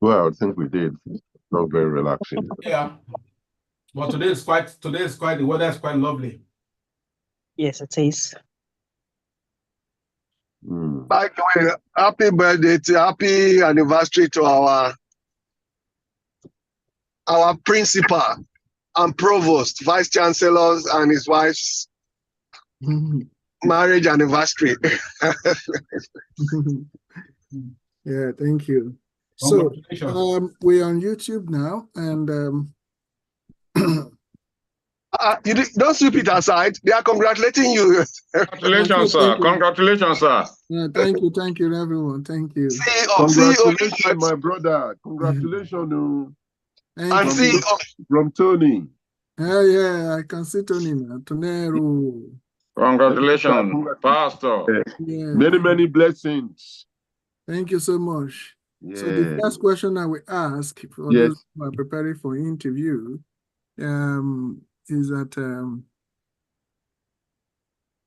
Well, I think we did. Not very relaxing. Yeah. But the weather is quite lovely. Yes, it is. By the way, happy birthday, happy anniversary to our principal and provost, vice chancellors, and his wife's marriage anniversary. Yeah, thank you. So we're on YouTube now, and don't sweep it aside. They are congratulating you. Congratulations, sir. Congratulations, sir. Yeah, thank you, everyone. Thank you. Congratulations, my brother. Congratulations. And CEO from Tony. Yeah, I can see Tony now. Tonero. Congratulations, Pastor. Yeah. Many blessings. Thank you so much. Yeah. So the first question I will ask for those who are preparing for interview is that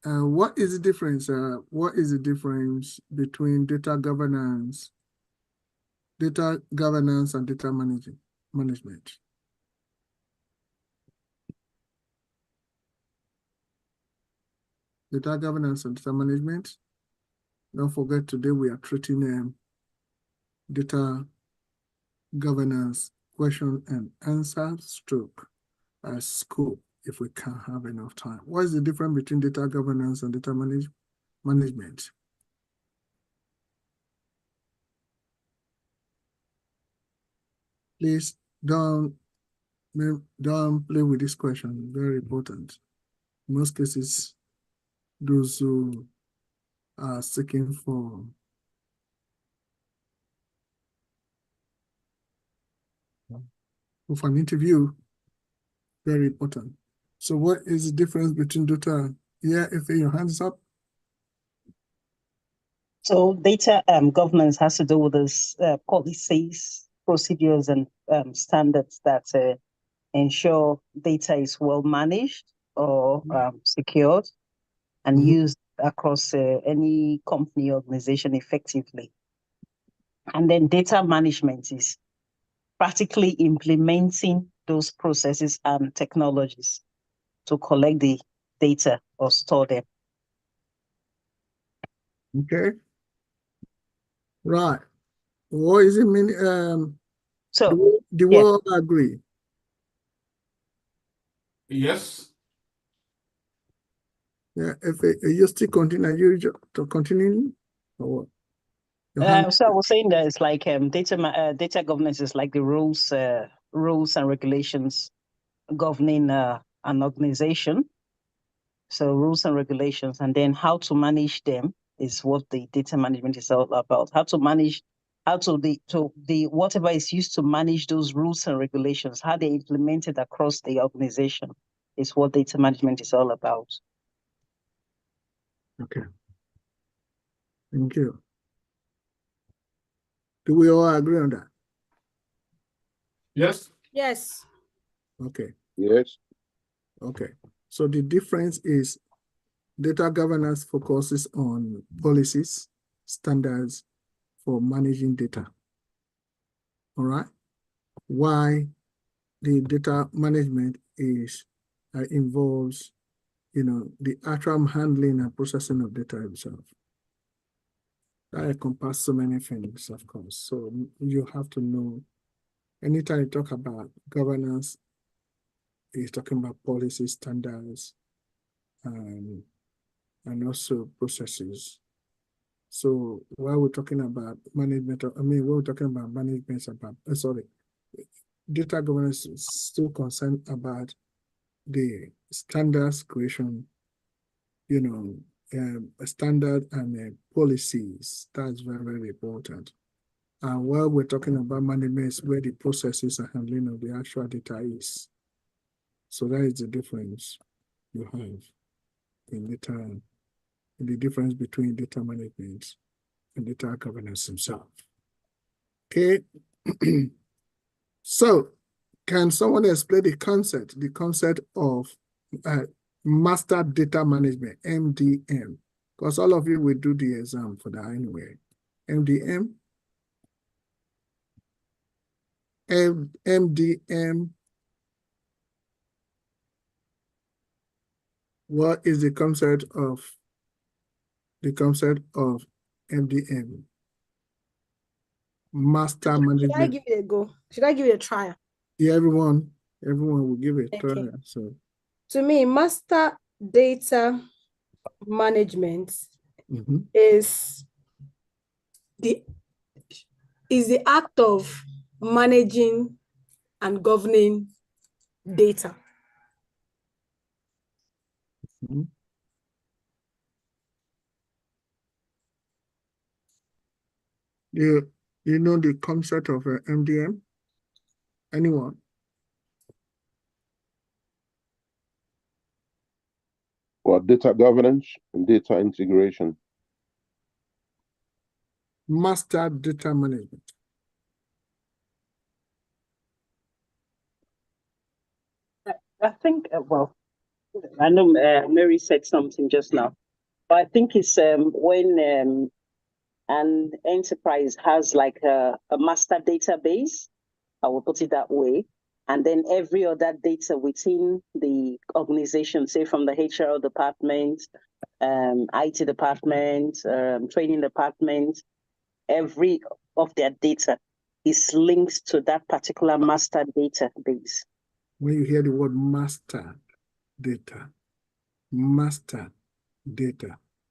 what is the difference? What is the difference between data governance and data management? Data governance and data management. Don't forget, today we are treating data governance question and answer stroke as scope if we can have enough time. What is the difference between data governance and data management? Please don't play with this question. Very important. In most cases, those who are seeking for an interview, very important. So what is the difference between data? Yeah, if your hands up. So data governance has to do with this policies, procedures, and standards that ensure data is well managed or secured and used across any company organization effectively. And then data management is practically implementing those processes and technologies to collect the data or store them. Okay. Right. What is it mean? Do we all agree? Yes. Yeah. If you still continue, to continue or what? So I was saying that it's like data governance is like the rules and regulations governing an organization. So rules and regulations, and then how to manage them is what the data management is all about. How to manage, whatever is used to manage those rules and regulations, how they implemented across the organization is what data management is all about. Okay. Thank you. Do we all agree on that? Yes. Yes. Okay. Yes. Okay. So the difference is data governance focuses on policies, standards for managing data. All right. Why the data management is involves, the actual handling and processing of data itself. That encompasses so many things, of course. So you have to know, anytime you talk about governance, you're talking about policy standards and also processes. So while we're talking about management, when we're talking about management, data governance is still concerned about the standards creation, standard and policies. That's very, very important. And while we're talking about management, it's where the processes and handling of the actual data is. So that is the difference you have in data, the difference between data management and data governance himself. Okay. So can someone explain the concept of master data management, MDM? Because all of you will do the exam for that anyway. MDM? MDM. What is the concept of MDM? Master management. Should I give it a go? Should I give it a try? Yeah, everyone will give it a try. Okay. So To me, master data management mhm. is the act of managing and governing data. Mhm. You know the concept of MDM? Anyone? Well, data governance and data integration. Master data management. I think, well, I know Mary said something just now, but I think it's when an enterprise has like a master database, I will put it that way, and then every other data within the organization, say from the HR department, IT department, training department, every of their data is linked to that particular master database. When you hear the word master data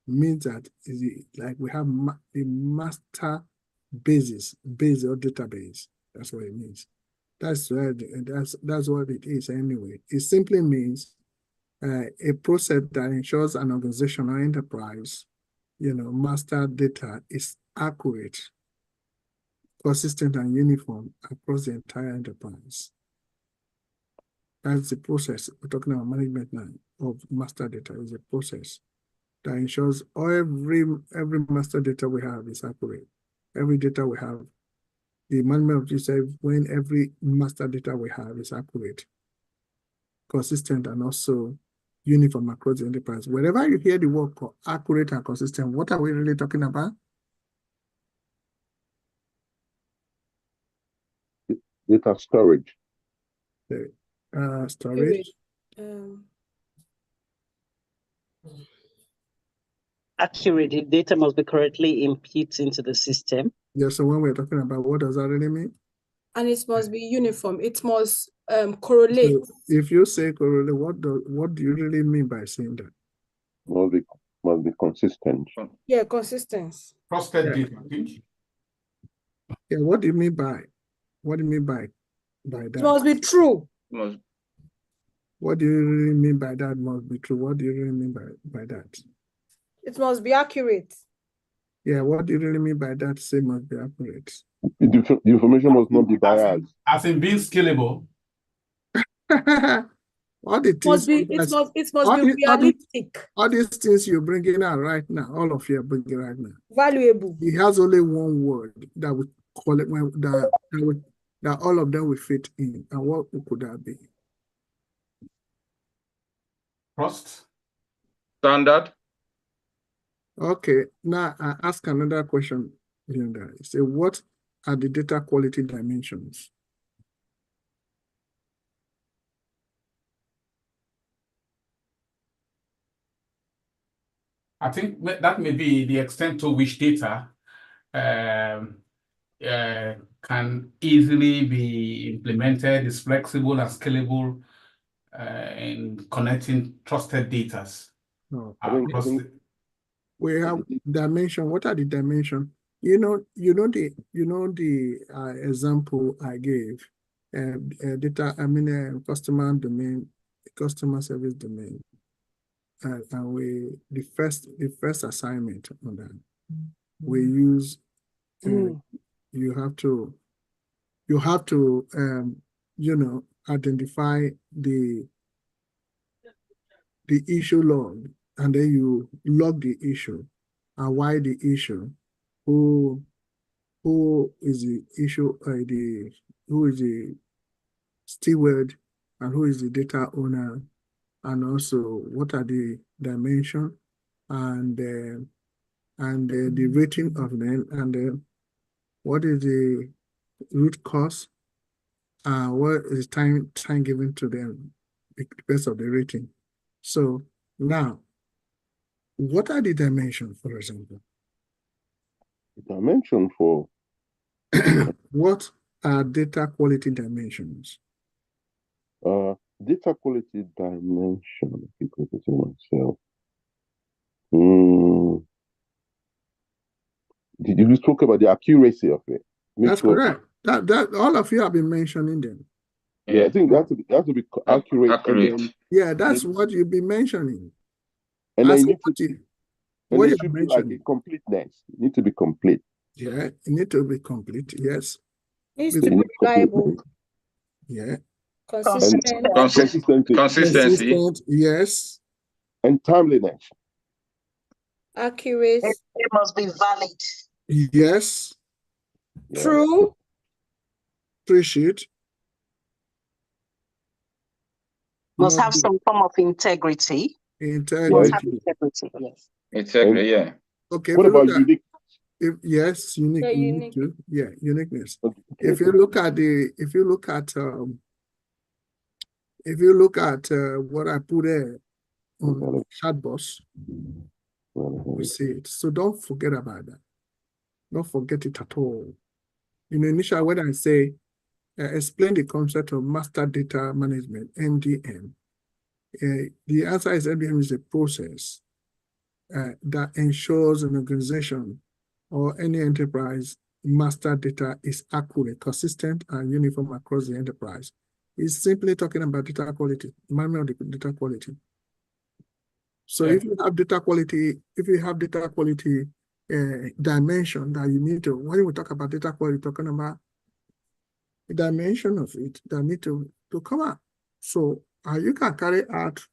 means that is like we have a master base or database. That's what it means. That's what it is anyway. It simply means a process that ensures an organization or enterprise, master data is accurate, consistent, and uniform across the entire enterprise. That's the process. We're talking about management now of master data. Is a process that ensures every master data we have is accurate. Every data we have, the management of this, when every master data we have is accurate, consistent, and also uniform across the enterprise. Wherever you hear the word accurate and consistent, what are we really talking about? Data storage. Storage. Accurate, the data must be correctly input into the system. Yeah, so when we're talking about, what does that really mean? And it must be uniform. It must correlate. So if you say correlate, what do you really mean by saying that? Must be consistent. Yeah, consistency. Trusted data, I think. Yeah, what do you mean by that? It must be true. What do you really mean by that must be true? What do you really mean by that? It must be accurate. Yeah, what do you really mean by that? Say must be accurate. The information must not be biased. As in being scalable. All the things it must be realistic. All these things you're bringing out right now, all of you are bringing right now. Valuable. It has only one word that we call it that all of them will fit in. And what could that be? Trust. Standard. Okay, now I ask another question, Linda. Say, what are the data quality dimensions? I think that may be the extent to which data can easily be implemented, is flexible and scalable in connecting trusted data. No, we have dimension. What are the dimensions? You know the example I gave, data. I mean, customer domain, customer service domain, and the first assignment on that we use. You have to identify the issue log, and then you log the issue and why the issue, who is the issue, who is the steward, and who is the data owner, and also what are the dimensions, and the rating of them, and what is the root cause, what is time given to them because of the rating. So now, what are the dimensions, for example? Dimension for What are data quality dimensions? data quality dimension. I keep repeating myself. Mm, did you talk about the accuracy of it? That's correct. That all of you have been mentioning them. Yeah, I think that has to be accurate. Accurate. And Yeah, that's then, what you've been mentioning. and then As you need what to, you, and what it you're should be like a mentioning. completeness. It need to be complete. Yeah, it need to be complete. Yes. Needs With- to be reliable, Yeah. consistent, Consistency Consistency. Consistent, yes. and timeliness. accurate, It must be valid. Yes. Yeah. true, Appreciate. Must Must have be some form of integrity. Must integrity. have integrity, yes. Integrity, yeah. Okay. What if you about look at, unique? yes, unique, Yeah, unique unique. too. Yeah, uniqueness. Okay. If you look at what I put there on chatbots, we see it. So don't forget about that. Don't forget it at all. Initially, when I say explain the concept of master data management, MDM, the answer is MDM is a process that ensures an organization or any enterprise master data is accurate, consistent, and uniform across the enterprise. It's simply talking about data quality, management of the data quality. So Yeah. if you have data quality, dimension that you need to, when we talk about data quality, talking about the dimension of it that need to come out. So you can carry out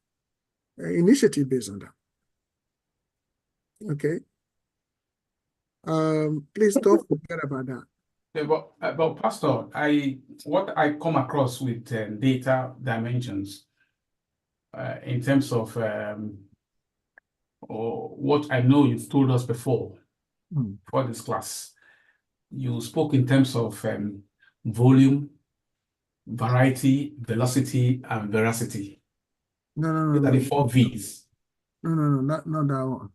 initiative based on that. Okay. Please don't forget about that. Yeah, but Pastor, what I come across with data dimensions in terms of or what I know you've told us before for this class, you spoke in terms of volume, variety, velocity, and veracity. No, These are the 4 V's. No, not that one.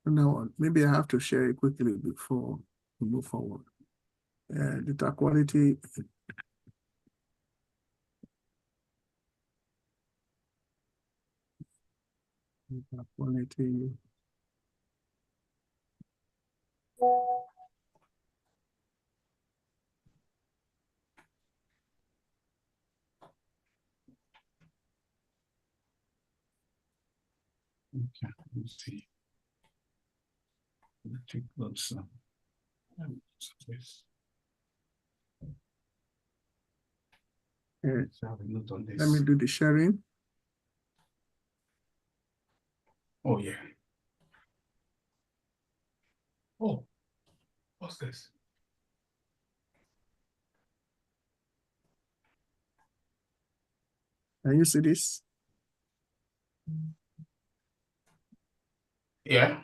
Not that one. Maybe I have to share it quickly before we move forward. Data quality. Data quality. Okay, let's see. Let's take those. Let's have a note on this. Let me do the sharing. Oh, yeah. Oh, what's this? Can you see this? Yeah.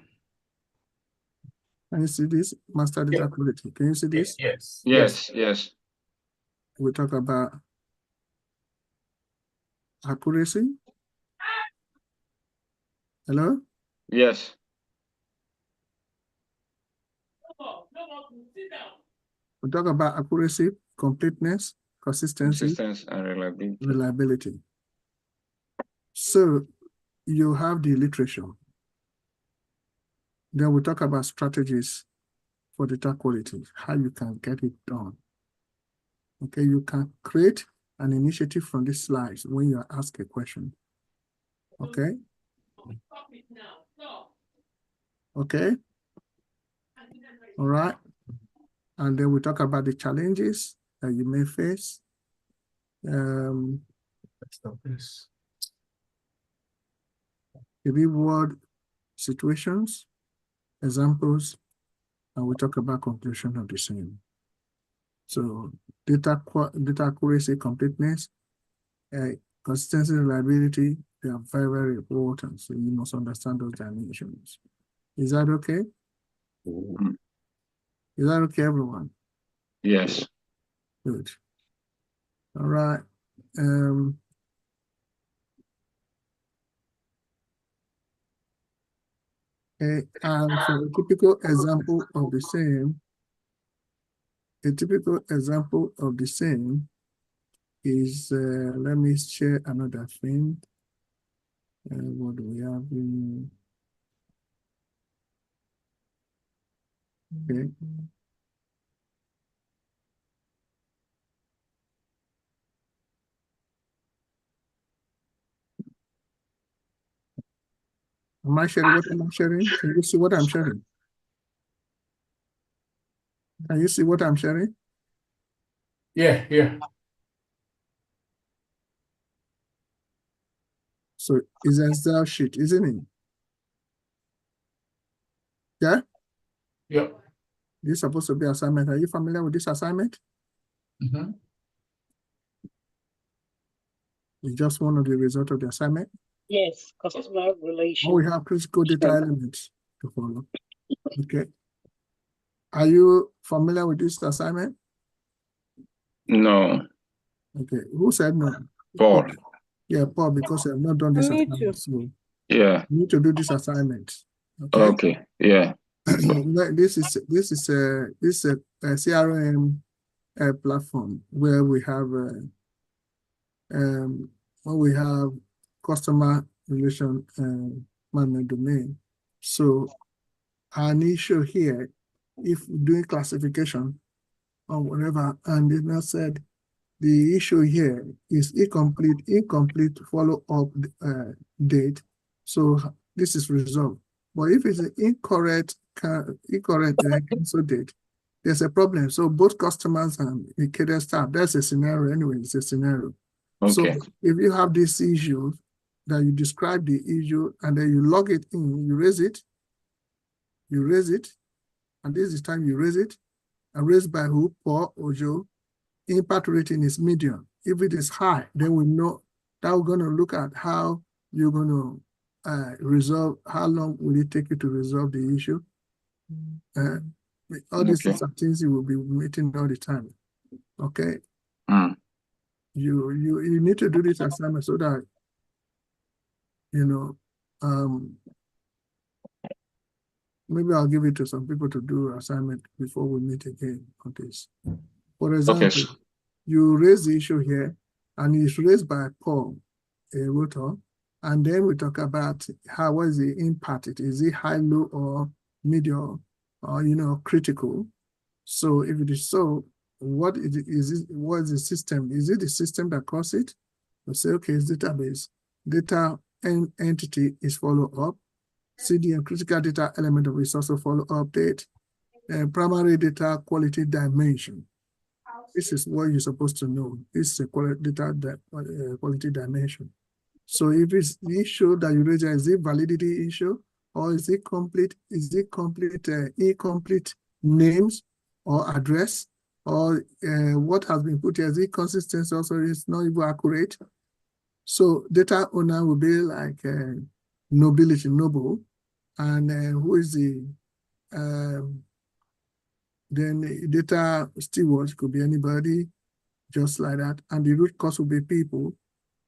Can you see this? Master data quality. Can you see this? Yes. Yes. We talk about accuracy. Hello? Yes. We talk about accuracy, completeness, consistency, Consistency and reliability. reliability. So you have the literature. Then we talk about strategies for data quality, how you can get it done. Okay, you can create an initiative from these slides when you are asked a question. Okay? Okay? All right. And then we talk about the challenges that you may face. Let's stop this. The real world situations, examples, and we talk about conclusion of the same. So data accuracy, completeness, consistency, reliability, they are very, very important. So you must understand those dimensions. Is that okay? Is that okay, everyone? Yes. Good. All right. And for a typical example of the same, is, let me share another thing. What do we have in? Okay. Am I sharing what I'm sharing? Can you see what I'm sharing? Can you see what I'm sharing? Yeah, yeah. So it's an Excel sheet, isn't it? Yeah? Yep. This is supposed to be assignment. Are you familiar with this assignment? Mm-hmm. It's just one of the results of the assignment. Yes, customer relation. Or we have critical data elements to follow. Okay. Are you familiar with this assignment? No. Okay. Who said no? Paul. Yeah, Paul, because you have not done this Me assignment. too. So Yeah. you need to do this assignment. Okay. Okay. Yeah. This is a CRM platform where we have customer relation management domain. So an issue here, if doing classification or whatever, and it not said the issue here is incomplete follow-up date. So this is resolved. But if it's an incorrect cancel date, there's a problem. So both customers and the catered staff, that's a scenario anyway, it's a scenario. So Okay. if you have this issue that you describe the issue and then you log it in, you raise it, and this is the time you raise it, and raised by who? Paul Ojo. Impact rating is medium. If it is high, then we know that we're going to look at how you're going to resolve, how long will it take you to resolve the issue. All these Okay. are things you will be meeting all the time. Okay. Mm. You need to do this assignment so that maybe I'll give it to some people to do assignment before we meet again on this. For example, Okay. you raise the issue here, and it's raised by Paul, a router, and then we talk about what is the impact? Is it high, low, or medium, or critical? So if it is so, what is the system? Is it the system that caused it? We say, okay, it's database. Data entity is follow up. CDM, critical data element of it is also follow update. Primary data quality dimension. This is what you're supposed to know. This is a quality dimension. So if it's the issue that you raise, is it validity issue, or is it complete? Is it incomplete names or address, or what has been put here? Is it consistent? Also, it's not even accurate. So data owner will be like noble, and who is the then data steward could be anybody, just like that. And the root cause will be people.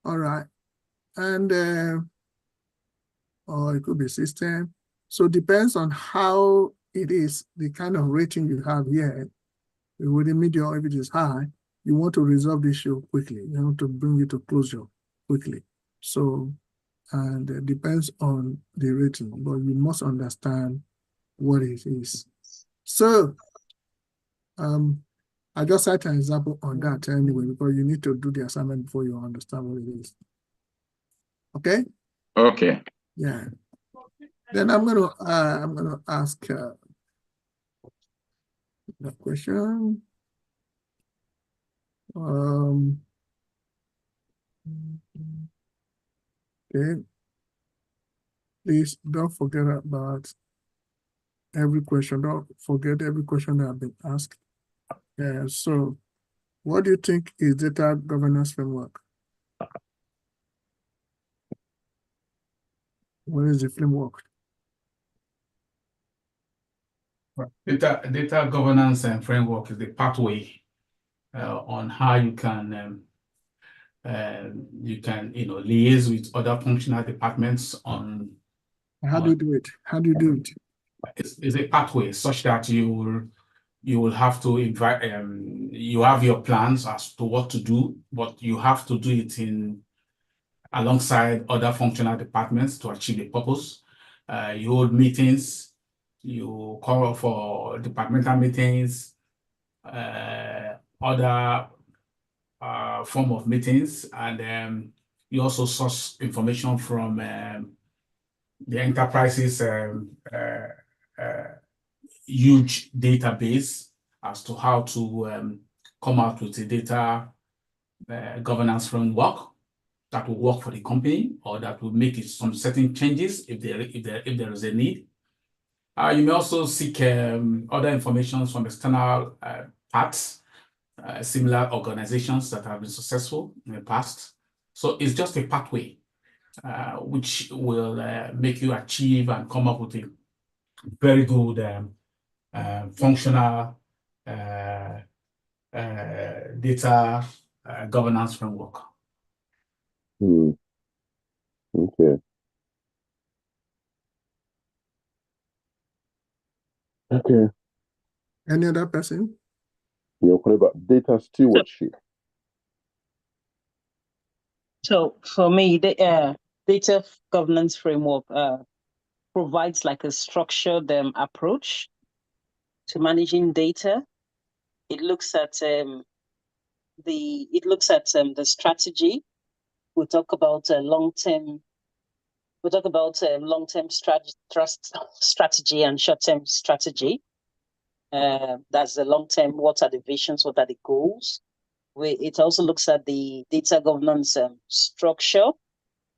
All right. And or it could be system. So it depends on how it is, the kind of rating you have here. With the medium, if it is high, you want to resolve the issue quickly. You want to bring it to closure quickly. So, and it depends on the rating, but you must understand what it is. So, I just cite an example on that anyway, because you need to do the assignment before you understand what it is. Okay? Okay. Yeah. Then I'm gonna ask the question. Okay. Please don't forget about every question. Don't forget every question that have been asked. So what do you think is data governance framework? What is the framework? Data governance and framework is the pathway on how you can You can, liaise with other functional departments on. How do you do it? How do you do it? It's a pathway such that you will have to invite. You have your plans as to what to do, but you have to do it alongside other functional departments to achieve the purpose. You hold meetings. You call for departmental meetings, other form of meetings, and you also source information from the enterprise's huge database as to how to come out with a data governance framework that will work for the company, or that will make it some certain changes if there is a need. You may also seek other information from external parts, similar organizations that have been successful in the past. So it's just a pathway which will make you achieve and come up with a very good functional data governance framework. Okay. Okay. Any other person? You're talking about data stewardship. So for me, the data governance framework provides like a structured approach to managing data. It looks at the strategy. We'll talk about long-term. We'll talk about long-term strategy and short-term strategy. That's the long-term. What are the visions? What are the goals? It also looks at the data governance structure,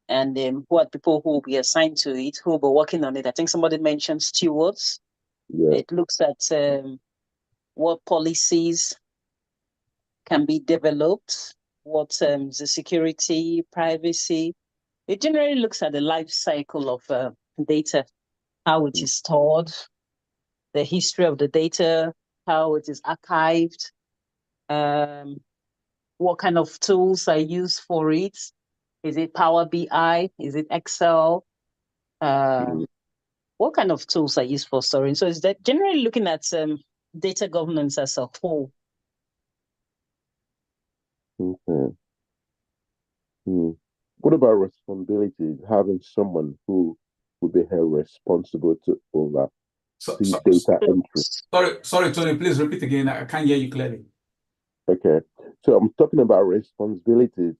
and who are people who will be assigned to it, who will be working on it. I think somebody mentioned stewards. Yeah. It looks at what policies can be developed, what the security, privacy. It generally looks at the life cycle of data, how it is stored, the history of the data, how it is archived, what kind of tools are used for it. Is it Power BI? Is it Excel? What kind of tools are used for storing? So is that generally looking at data governance as a whole? Okay. What about responsibilities? Having someone who would be held responsible to oversee data entry. Sorry, Tony, please repeat again. I can't hear you clearly. Okay. So I'm talking about responsibilities,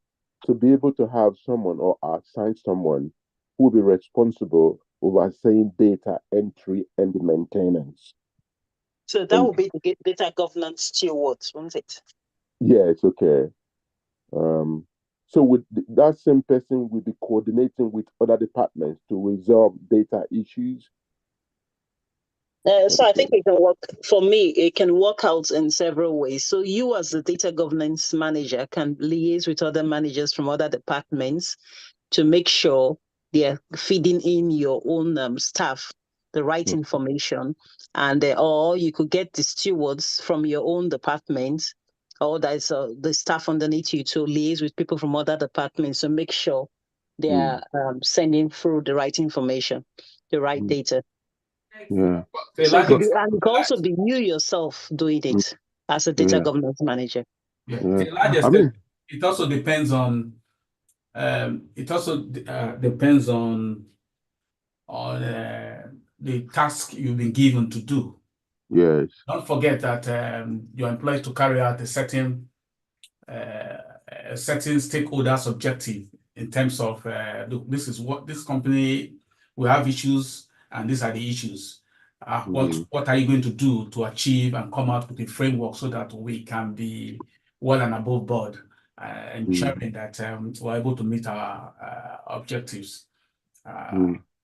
to be able to have someone or assign someone who will be responsible overseeing data entry and the maintenance. So that would be the data governance steward, won't it? Yeah, it's okay. So with that same person will be coordinating with other departments to resolve data issues. So I think it can work, for me, it can work out in several ways. So you as the data governance manager can liaise with other managers from other departments to make sure they're feeding in your own staff the right information. And or you could get the stewards from your own department, or there's the staff underneath you to liaise with people from other departments to make sure they are sending through the right information, the right data. Yeah. So it could also be you yourself doing it as a data governance manager. Yeah. To a large extent, it also depends on the task you've been given to do. Yes. Don't forget that you're employed to carry out a certain stakeholders' objective in terms of look, this is what this company will have issues, and these are the issues. What are you going to do to achieve and come out with a framework so that we can be well and above board, ensuring that we're able to meet our objectives.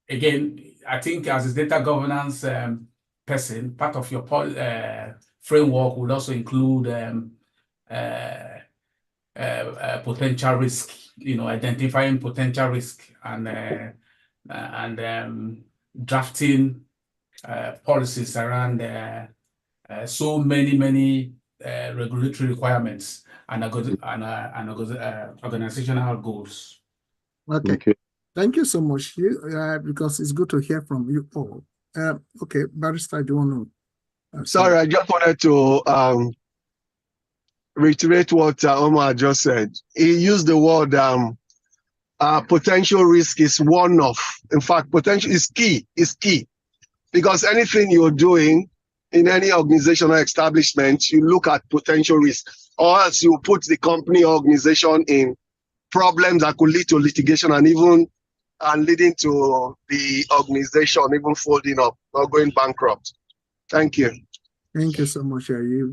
Again, I think as a data governance person, part of your framework would also include potential risk, identifying potential risk and drafting policies around so many regulatory requirements and organizational goals. Okay. Okay. Thank you so much, because it's good to hear from you all. Okay, Barrister, do you want to? Sorry, I just wanted to reiterate what Omar just said. He used the word potential risk is one of. In fact, potential is key. Is key because anything you're doing in any organization or establishment, you look at potential risk, or else you put the company or organization in problems that could lead to litigation and even leading to the organization even folding up or going bankrupt. Thank you. Thank you so much,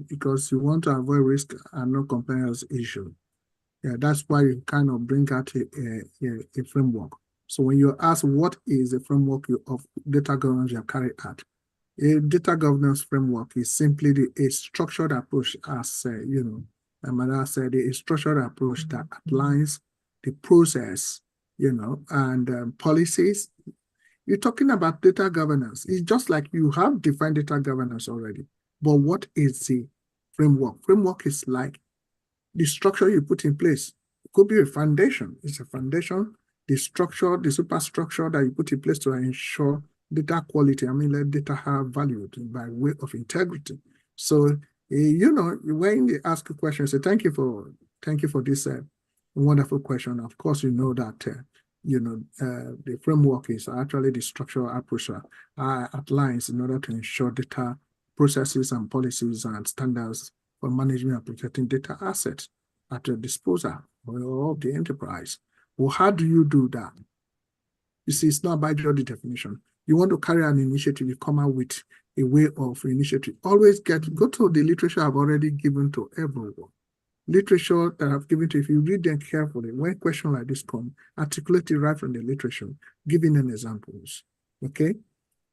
because you want to avoid risk and not compliance issue. Yeah, that's why you kind of bring out a framework. So when you ask what is the framework of data governance you carry out, a data governance framework is simply a structured approach, as Amanda said, a structured approach that outlines the process, and policies. You're talking about data governance. It's just like you have defined data governance already. But what is the framework? Framework is like the structure you put in place. It could be a foundation. It's a foundation, the structure, the superstructure that you put in place to ensure data quality. I mean, let data have value by way of integrity. So, when they ask a question, say, thank you for this wonderful question. Of course, you know that, the framework is actually the structural approach outlines in order to ensure data processes and policies and standards for managing and protecting data assets at your disposal of the enterprise. Well, how do you do that? You see, it's not by the definition. You want to carry an initiative, you come out with a way of initiative. Always go to the literature I've already given to everyone. Literature that I've given to you, if you read them carefully, when questions like this come, articulate it right from the literature, giving them examples. Okay?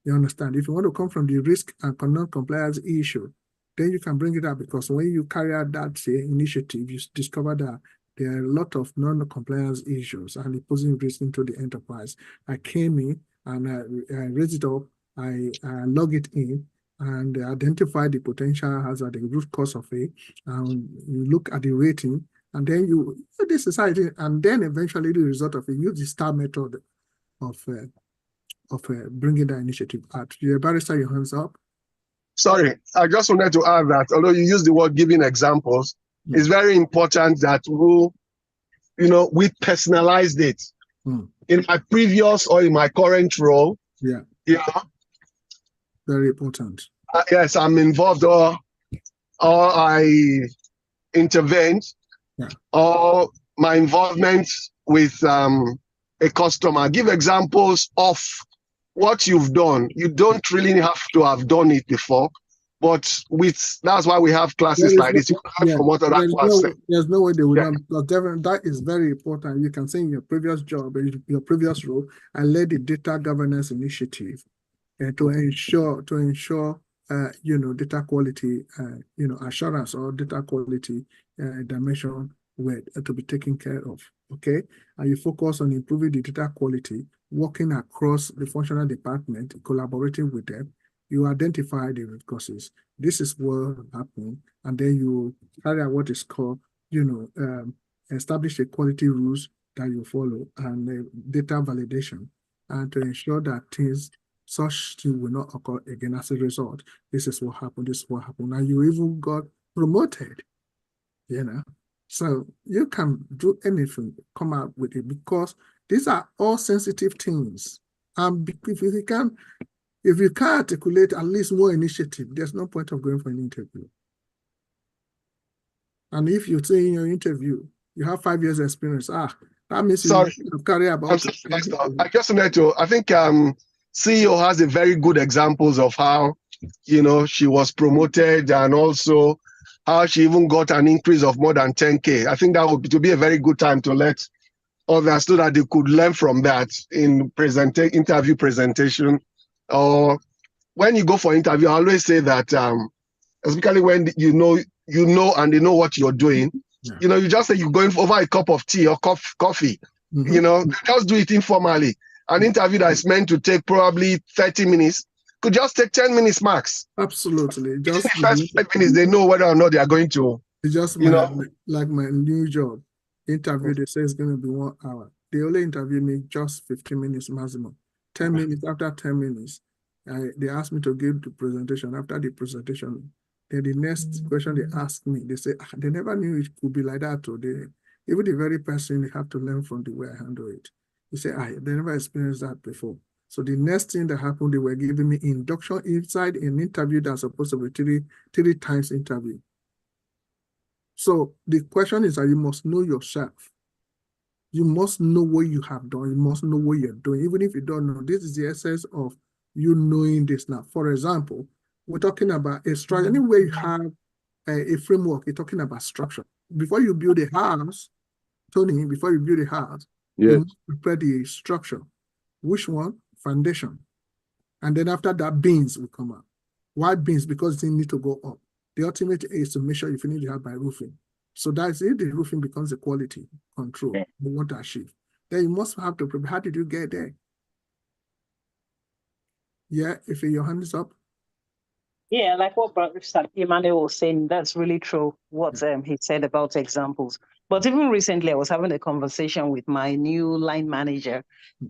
You understand? If you want to come from the risk and non-compliance issue, then you can bring it up, because when you carry out that initiative, you discover that there are a lot of non-compliance issues and posing risk into the enterprise. I came in and I raised it up, I log it in, and identify the potential hazard, the root cause of it, and you look at the rating, and then you this society, and then eventually the result of it, use the STAR method of bringing that initiative out. Your Barrister, your hands up. Sorry, I just wanted to add that although you use the word giving examples, it's very important that we personalized it. In my previous or in my current role. Yeah. Very important. Yes, I'm involved or I intervened, or my involvement with a customer. Give examples of what you've done. You don't really have to have done it before, but that's why we have classes like this. You can learn from what other classes say. There's no way they will not, because that is very important. You can say in your previous job, your previous role, I led the data governance initiative to ensure data quality, assurance or data quality dimension were to be taken care of. Okay, and you focus on improving the data quality, working across the functional department, collaborating with them. You identify the root causes. This is what happened, and then you carry out what is called, establish a quality rules that you follow and data validation, and to ensure that such thing will not occur again. As a result, this is what happened. This is what happened. And you even got promoted. So you can do anything, come out with it, because these are all sensitive things. If you can't articulate at least one initiative, there's no point of going for an interview. And if you say in your interview, you have 5 years experience, that means you carry about. I just wanted to, I think CEO has a very good examples of how, she was promoted, and also how she even got an increase of more than 10K. I think that would be a very good time to let others so that they could learn from that in interview presentation. Or when you go for interview, I always say that, especially when you know and they know what you're doing, you just say you're going over a cup of tea or coffee, just do it informally. An interview that is meant to take probably 30 minutes could just take 10 minutes max. Absolutely. Just The first 5 minutes, they know whether or not they are going to, it's just like my new job interview. They say it's going to be 1 hour. They only interview me just 15 minutes maximum. 10 minutes, after 10 minutes, they asked me to give the presentation. After the presentation, then the next question they ask me, they say, they never knew it could be like that today. Even the very person, they have to learn from the way I handle it. They say, they never experienced that before. So the next thing that happened, they were giving me induction inside an interview that's supposed to be three times interview. So the question is that you must know yourself. You must know what you have done. You must know what you're doing. Even if you don't know, this is the essence of you knowing this now. For example, we're talking about a structure. Anywhere you have a framework, you're talking about structure. Before you build a house, Tony, before you build a house, you must prepare the structure. Which one? Foundation. And then after that, beams will come out. Why beams? Because they need to go up. The ultimate is to make sure you finish the house by roofing. So that's it. The roofing becomes the quality control you want to achieve. Then you must have to prepare. How did you get there? Yeah, if your hand is up. Yeah, like what Emmanuel was saying, that's really true, what he said about examples. But even recently, I was having a conversation with my new line manager,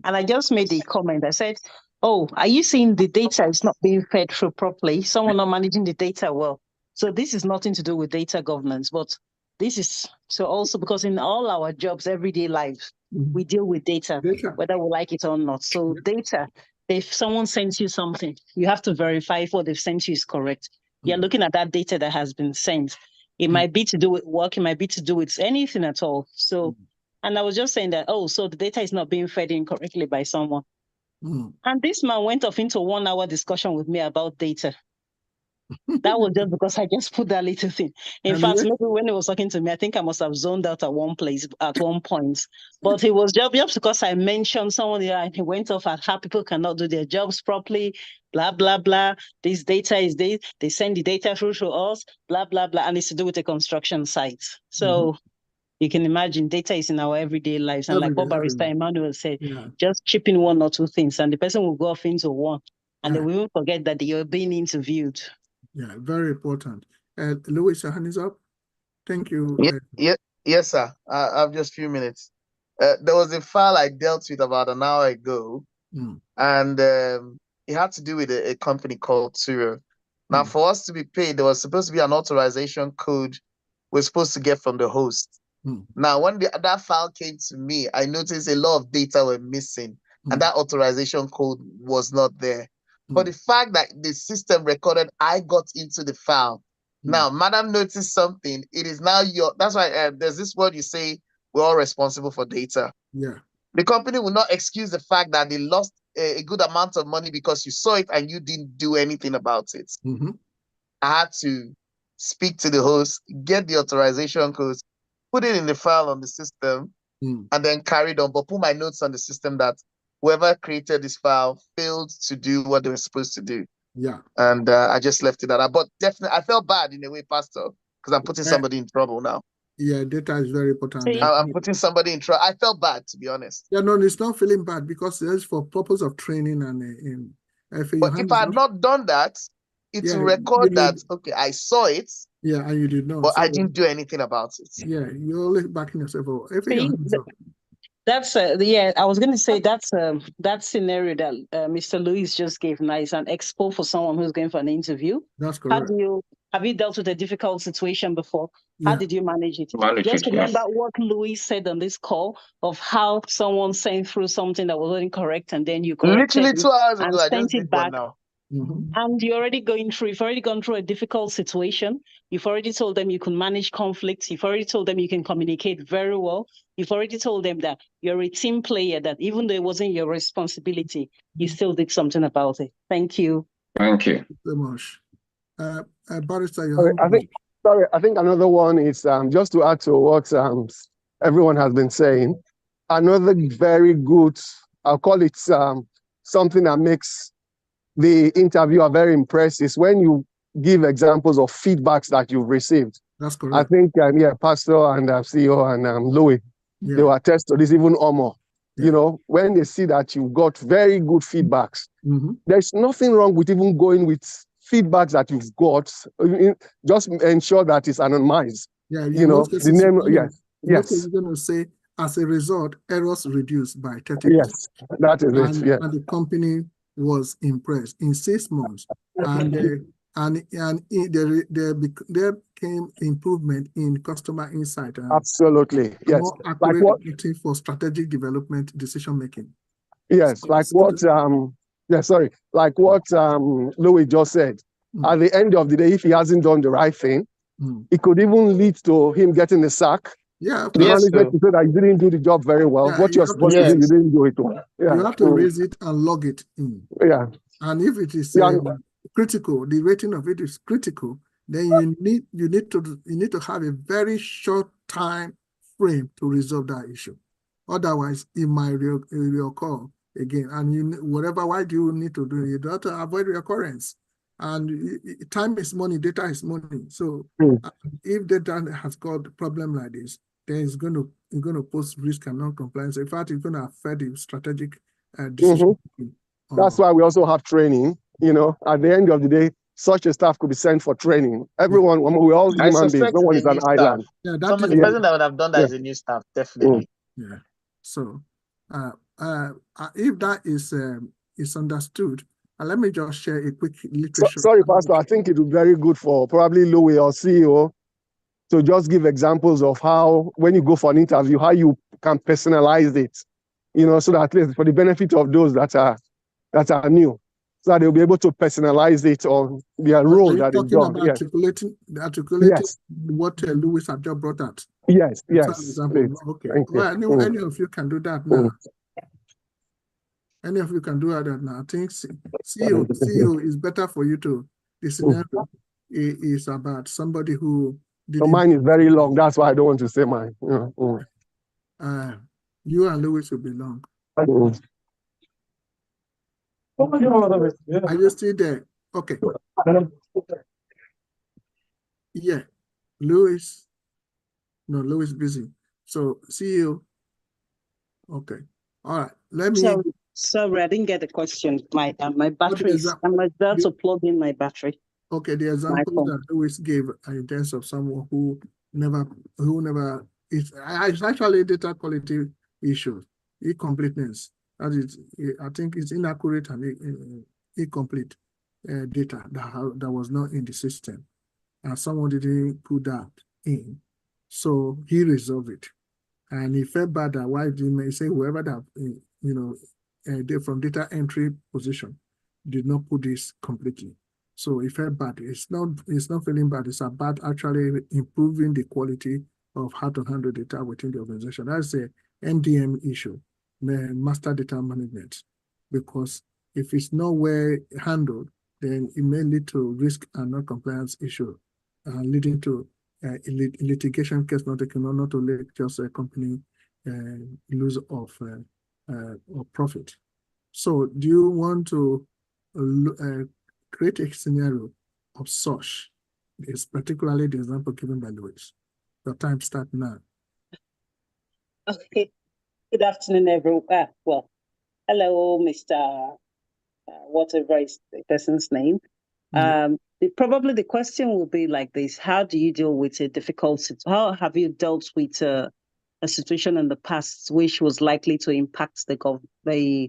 and I just made a comment. I said, oh, are you seeing the data is not being fed through properly? Someone not managing the data well. So this is nothing to do with data governance, but this is so also because in all our jobs, everyday lives, we deal with data, whether we like it or not. So data, if someone sends you something, you have to verify if what they've sent you is correct. You're looking at that data that has been sent. It might be to do with work, it might be to do with anything at all. So, and I was just saying that, oh, so the data is not being fed incorrectly by someone. And this man went off into a 1 hour discussion with me about data. That was just because I just put that little thing. In fact, maybe when he was talking to me, I think I must have zoned out at one point. But it was just because I mentioned someone there and he went off at how people cannot do their jobs properly, blah, blah, blah. This data is they send the data through to us, blah, blah, blah. And it's to do with a construction site. So you can imagine data is in our everyday lives. And like what Barrister Emmanuel said, just chip in 1 or 2 things and the person will go off into one. And they will forget that you're being interviewed. Yeah, very important. Louis, your hand is up. Thank you. Yes, sir. I have just a few minutes. There was a file I dealt with about an hour ago, and it had to do with a company called Turo. Now, for us to be paid, there was supposed to be an authorization code we're supposed to get from the host. Now, when that file came to me, I noticed a lot of data were missing, and that authorization code was not there. But the fact that the system recorded I got into the file. Now, madam noticed something. It is now that's why there's this word you say, we're all responsible for data. Yeah. The company will not excuse the fact that they lost a good amount of money because you saw it and you didn't do anything about it. I had to speak to the host, get the authorization codes, put it in the file on the system, and then carried on, but put my notes on the system that whoever created this file failed to do what they were supposed to do. Yeah. And I just left it at that. But definitely, I felt bad in a way, Pastor, because I'm putting somebody in trouble now. Yeah, data is very important. I'm putting somebody in trouble. I felt bad, to be honest. Yeah, no, it's not feeling bad because it's for purpose of training and if I had not done that, it will record that, okay, I saw it. Yeah, and you did not. But I didn't do anything about it. Yeah, you're always backing yourself up. That's I was going to say that's that scenario that Mr. Louis just gave nice an expo for someone who's going for an interview. That's correct. Have you dealt with a difficult situation before? How did you manage it? Just remember what Louis said on this call of how someone sent through something that was incorrect and then you corrected literally 2 hours ago, I sent just it back. now. And you've already gone through a difficult situation. You've already told them you can manage conflicts. You've already told them you can communicate very well. You've already told them that you're a team player, that even though it wasn't your responsibility, you still did something about it. Thank you. Thank you. So much. Barrister, I think another one is just to add to what everyone has been saying. Another very good, I'll call it something that makes the interviewer very impressed is when you give examples of feedbacks that you've received. That's correct. I think, Pastor and CEO and Louis, they will attest to this, even Omo. you know, when they see that you've got very good feedbacks, there's nothing wrong with even going with feedbacks that you've got. Just ensure that it's anonymized. Yeah, you know, the name, yes. You're going to say, as a result, errors reduced by 30%. Yes, that is it. Yeah. And the company was impressed in 6 months, and there came improvement in customer insight. Absolutely, yes. More accurate reporting for strategic development decision making. Yes, so, like what like what Louis just said. At the end of the day, if he hasn't done the right thing, it could even lead to him getting the sack. Yeah, the management to say that you didn't do the job very well. Yeah, What you're supposed to do, you didn't do it well. Yeah. You have to raise it and log it in. Yeah. And if it is critical, the rating of it is critical, then you need to have a very short time frame to resolve that issue. Otherwise, it might reoccur again. And why do you need to do it? You have to avoid reoccurrence. And time is money, data is money. So if data has got a problem like this, then it's going to pose risk and non-compliance. In fact, it's going to affect the strategic decision. That's why we also have training. You know, at the end of the day, such a staff could be sent for training. Everyone, we're all human beings. No one is an island. Yeah, the person that would have done that is a new staff, definitely. Yeah. So, if that is understood, let me just share a quick literature. Sorry, Pastor. I think it would be very good for probably Louis or CEO to just give examples of how, when you go for an interview, how you can personalize it. You know, so that at least for the benefit of those that are new, so that they'll be able to personalize it on their role that they've done. Yes. Articulating what Louis had just brought out. Yes, yes. Okay. Well, any of you can do that now. Any of you can do that now. I think CEO is better for you to. The scenario is about somebody who. So mine is very long. That's why I don't want to say mine. You and Louis will be long. Are you still there? Okay. Yeah. Louis. No, Louis busy. So CEO. Okay. All right. Let me. Sorry, I didn't get the question. My battery is. I'm about to plug in my battery. Okay, the example that Louis gave in terms of someone who never it's actually a data quality issue, incompleteness. That is, I think it's inaccurate and incomplete data that was not in the system, and someone didn't put that in, so he resolved it, and he felt bad that why did he say whoever that from data entry position did not put this completely. So it felt bad. It's not feeling bad. It's about actually improving the quality of how to handle data within the organization. That's the MDM issue, the master data management. Because if it's not well handled, then it may lead to risk and non-compliance issue, leading to litigation case not to let just a company lose of profit. So do you want to create a scenario of such? Is particularly the example given by Louis. Your time starts now. Okay. Good afternoon, everyone. Well, hello, Mr. Whatever is the person's name. Probably the question will be like this: how do you deal with a difficult situation? How have you dealt with a situation in the past which was likely to impact the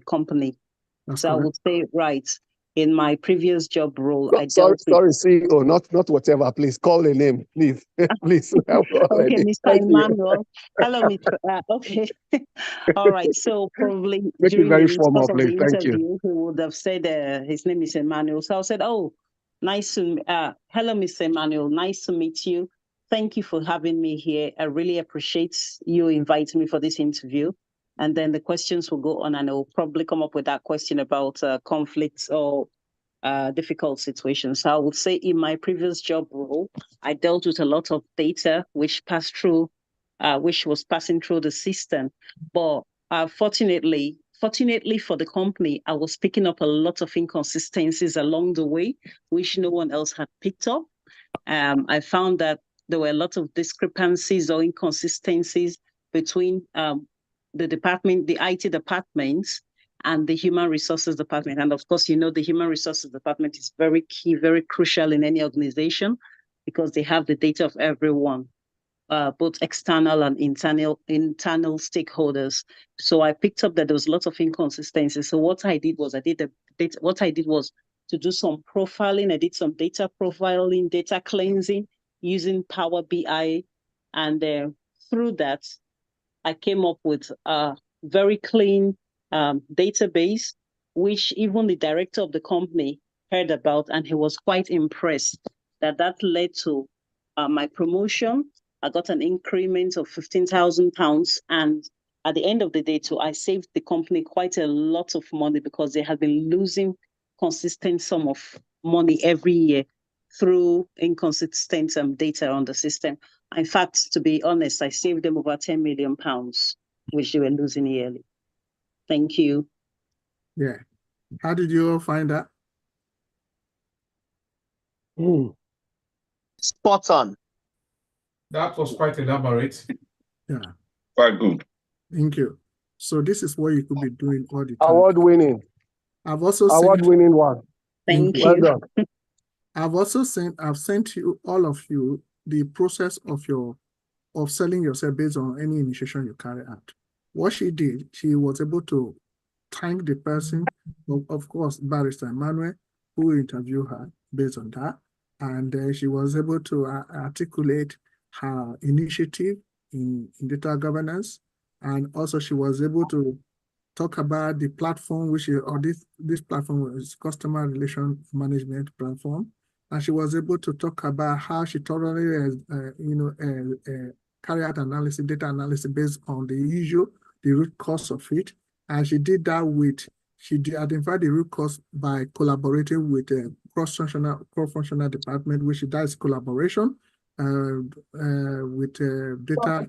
company? That's so correct. I would say, right, in my previous job role, sorry, CEO, not whatever. Please call the name, please. Please. Okay, Mr. Emmanuel. Hello, Mr. Okay. All right. So probably make during it very the formal, course of the please. Thank interview, you. he would have said his name is Emmanuel. So I said, oh, nice to hello, Mr. Emmanuel. Nice to meet you. Thank you for having me here. I really appreciate you inviting me for this interview. And then the questions will go on, and I will probably come up with that question about conflicts or difficult situations. So I would say in my previous job role, I dealt with a lot of data which passed through, which was passing through the system. But fortunately for the company, I was picking up a lot of inconsistencies along the way, which no one else had picked up. I found that there were a lot of discrepancies or inconsistencies between the department, the IT department, and the human resources department. And of course, you know, the human resources department is very key, very crucial in any organization because they have the data of everyone, both external and internal stakeholders. So I picked up that there was lots of inconsistencies. So what I did was to do some profiling. I did some data profiling, data cleansing using Power BI. And through that, I came up with a very clean database, which even the director of the company heard about, and he was quite impressed. That led to my promotion. I got an increment of £15,000, and at the end of the day, too, I saved the company quite a lot of money because they had been losing consistent sum of money every year through inconsistent data on the system. In fact, to be honest, I saved them over £10 million, which they were losing yearly. Thank you. Yeah. How did you all find that? Spot on. That was quite elaborate. Yeah. Quite good. Thank you. So this is what you could be doing all the time. Award winning. I've also Award winning one. Thank you. Well done. I've sent you, all of you, the process of selling yourself based on any initiation you carry out. What she did, she was able to thank the person, of course, Barrister Emmanuel, who interviewed her based on that. And she was able to articulate her initiative in data governance. And also she was able to talk about the platform, this platform is customer relation management platform. And she was able to talk about how she thoroughly, carry out data analysis based on the root cause of it. And she did that she identified the root cause by collaborating with a cross-functional department, which does collaboration with data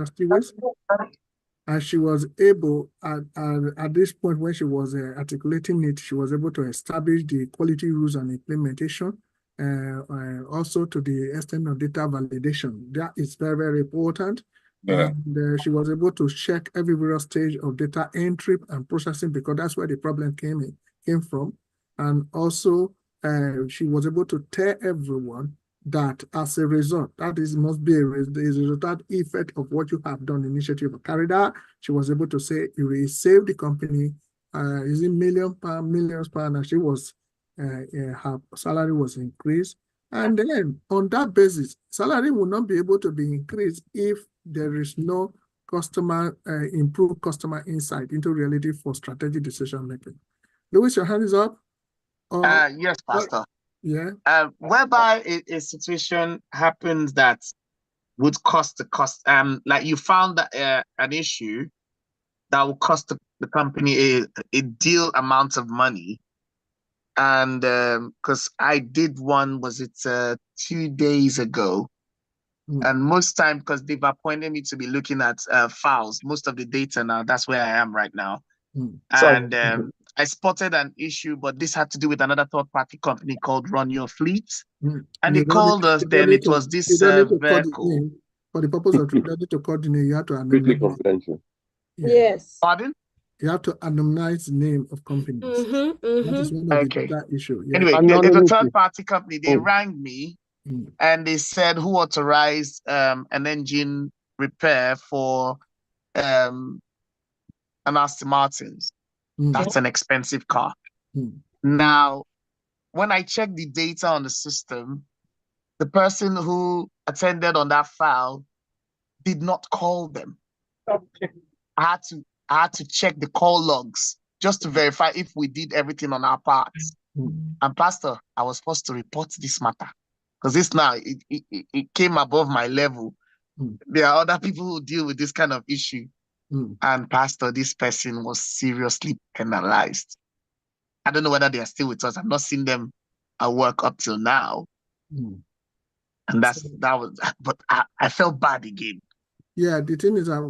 stewards. And she was able, at this point when she was articulating it, she was able to establish the quality rules and implementation, also to the extent of data validation. That is very, very important. Yeah. And she was able to check every various stage of data entry and processing because that's where the problem came from. And also, she was able to tell everyone that as a result, must be a result effect of what you have done initiative carried out. She was able to say it will save the company using millions pounds, and she was her salary was increased. And then on that basis, salary will not be able to be increased if there is no improved customer insight into reality for strategic decision making. Louis, your hand is up. Yes, Pastor. Yeah. Whereby a situation happens that would cost like you found that an issue that will cost the company a deal amount of money. And because I did one, was it 2 days ago? And most time, because they've appointed me to be looking at files, most of the data now, that's where I am right now. And I spotted an issue, but this had to do with another third-party company called Run Your Fleet. And they called us, then it was this vehicle. For the purpose of ready to coordinate, you have to Strictly confidential. Yes. Pardon? You have to anonymize the name of companies. That is one of the issue. Yeah. Anyway, it's a third-party company. They rang me and they said who authorized an engine repair for an Aston Martin's. That's an expensive car. Now, when I checked the data on the system, the person who attended on that file did not call them. I had to check the call logs just to verify if we did everything on our part. And Pastor, I was supposed to report this matter because this now it came above my level. There are other people who deal with this kind of issue. And Pastor, this person was seriously penalized. I don't know whether they are still with us. I've not seen them at work up till now. And but I felt bad again. Yeah, the thing is that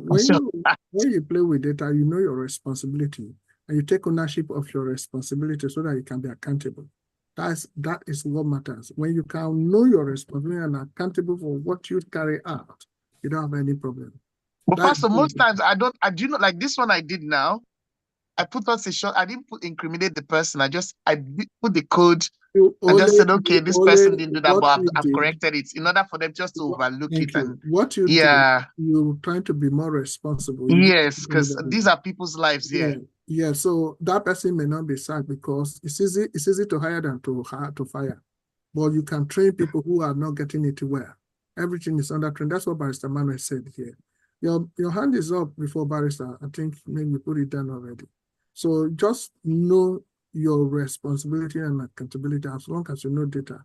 when you play with data, you know your responsibility and you take ownership of your responsibility so that you can be accountable. That is what matters. When you can know your responsibility and accountable for what you carry out, you don't have any problem. But Pastor, most times I do not like this one I did now. I put us a shot. I didn't incriminate the person. I put the code and just said, okay, this person didn't do that, but I've corrected it in order for them just to overlook it. And what you did, you're trying to be more responsible. Yes, because these are people's lives here. Yeah. So that person may not be sacked because it's easy to hire than to fire. But you can train people who are not getting it well. Everything is under train. That's what Barrister Manuel said here. Your hand is up before Barrister. I think maybe you put it down already. So just know your responsibility and accountability as long as you know data.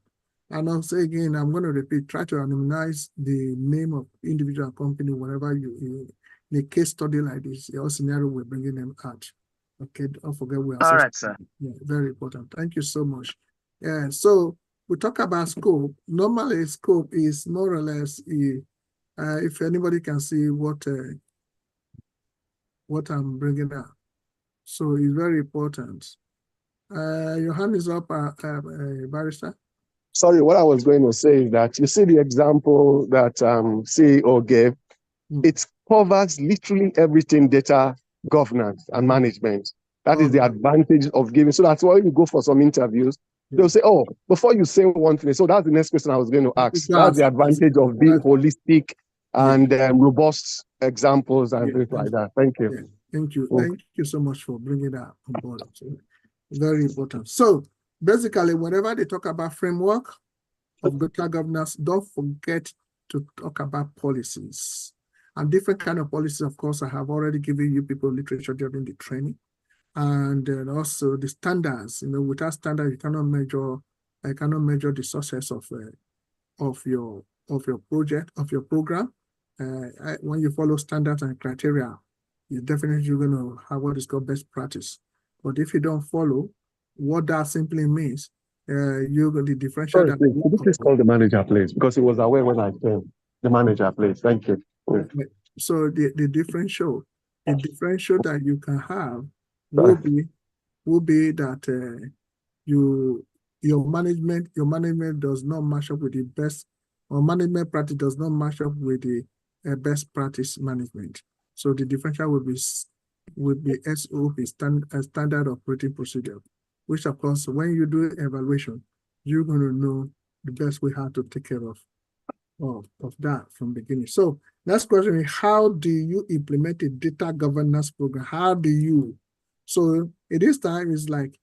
And I'll say again, I'm going to repeat, try to anonymize the name of individual company whenever you in a case study like this, your scenario, we're bringing them out. Okay, don't forget we are. All right, sir. Yeah, very important. Thank you so much. Yeah, so we talk about scope. Normally, scope is more or less, if anybody can see what I'm bringing up. So it's very important. Your hand is up, Barrister. Sorry, what I was going to say is that you see the example that CEO gave. It covers literally everything data governance and management. That is the advantage of giving. So that's why you go for some interviews, they'll say, oh, before you say one thing, so that's the next question I was going to ask. That's the advantage of being holistic and robust examples and things like that. Thank you. Yeah. Thank you. Thank you so much for bringing that on board. So, very important. So basically, whenever they talk about framework of data governance, don't forget to talk about policies. And different kind of policies, of course, I have already given you people literature during the training. And also the standards, without standards, you cannot measure, the success of your project, of your program. When you follow standards and criteria, you're definitely going to have what is called best practice. But if you don't follow, what that simply means, you're going to differentiate. Sorry, please, could you please call the manager, please? Because he was aware when I came. The manager, please. Thank you. Okay. So the differential that you can have will be that your management does not match up with the best, or management practice does not match up with the best practice management. So the differential will be SOP, standard operating procedure, which of course, when you do evaluation, you're going to know the best way how to take care of that from the beginning. So next question is, how do you implement a data governance program? How do you? So at this time is like,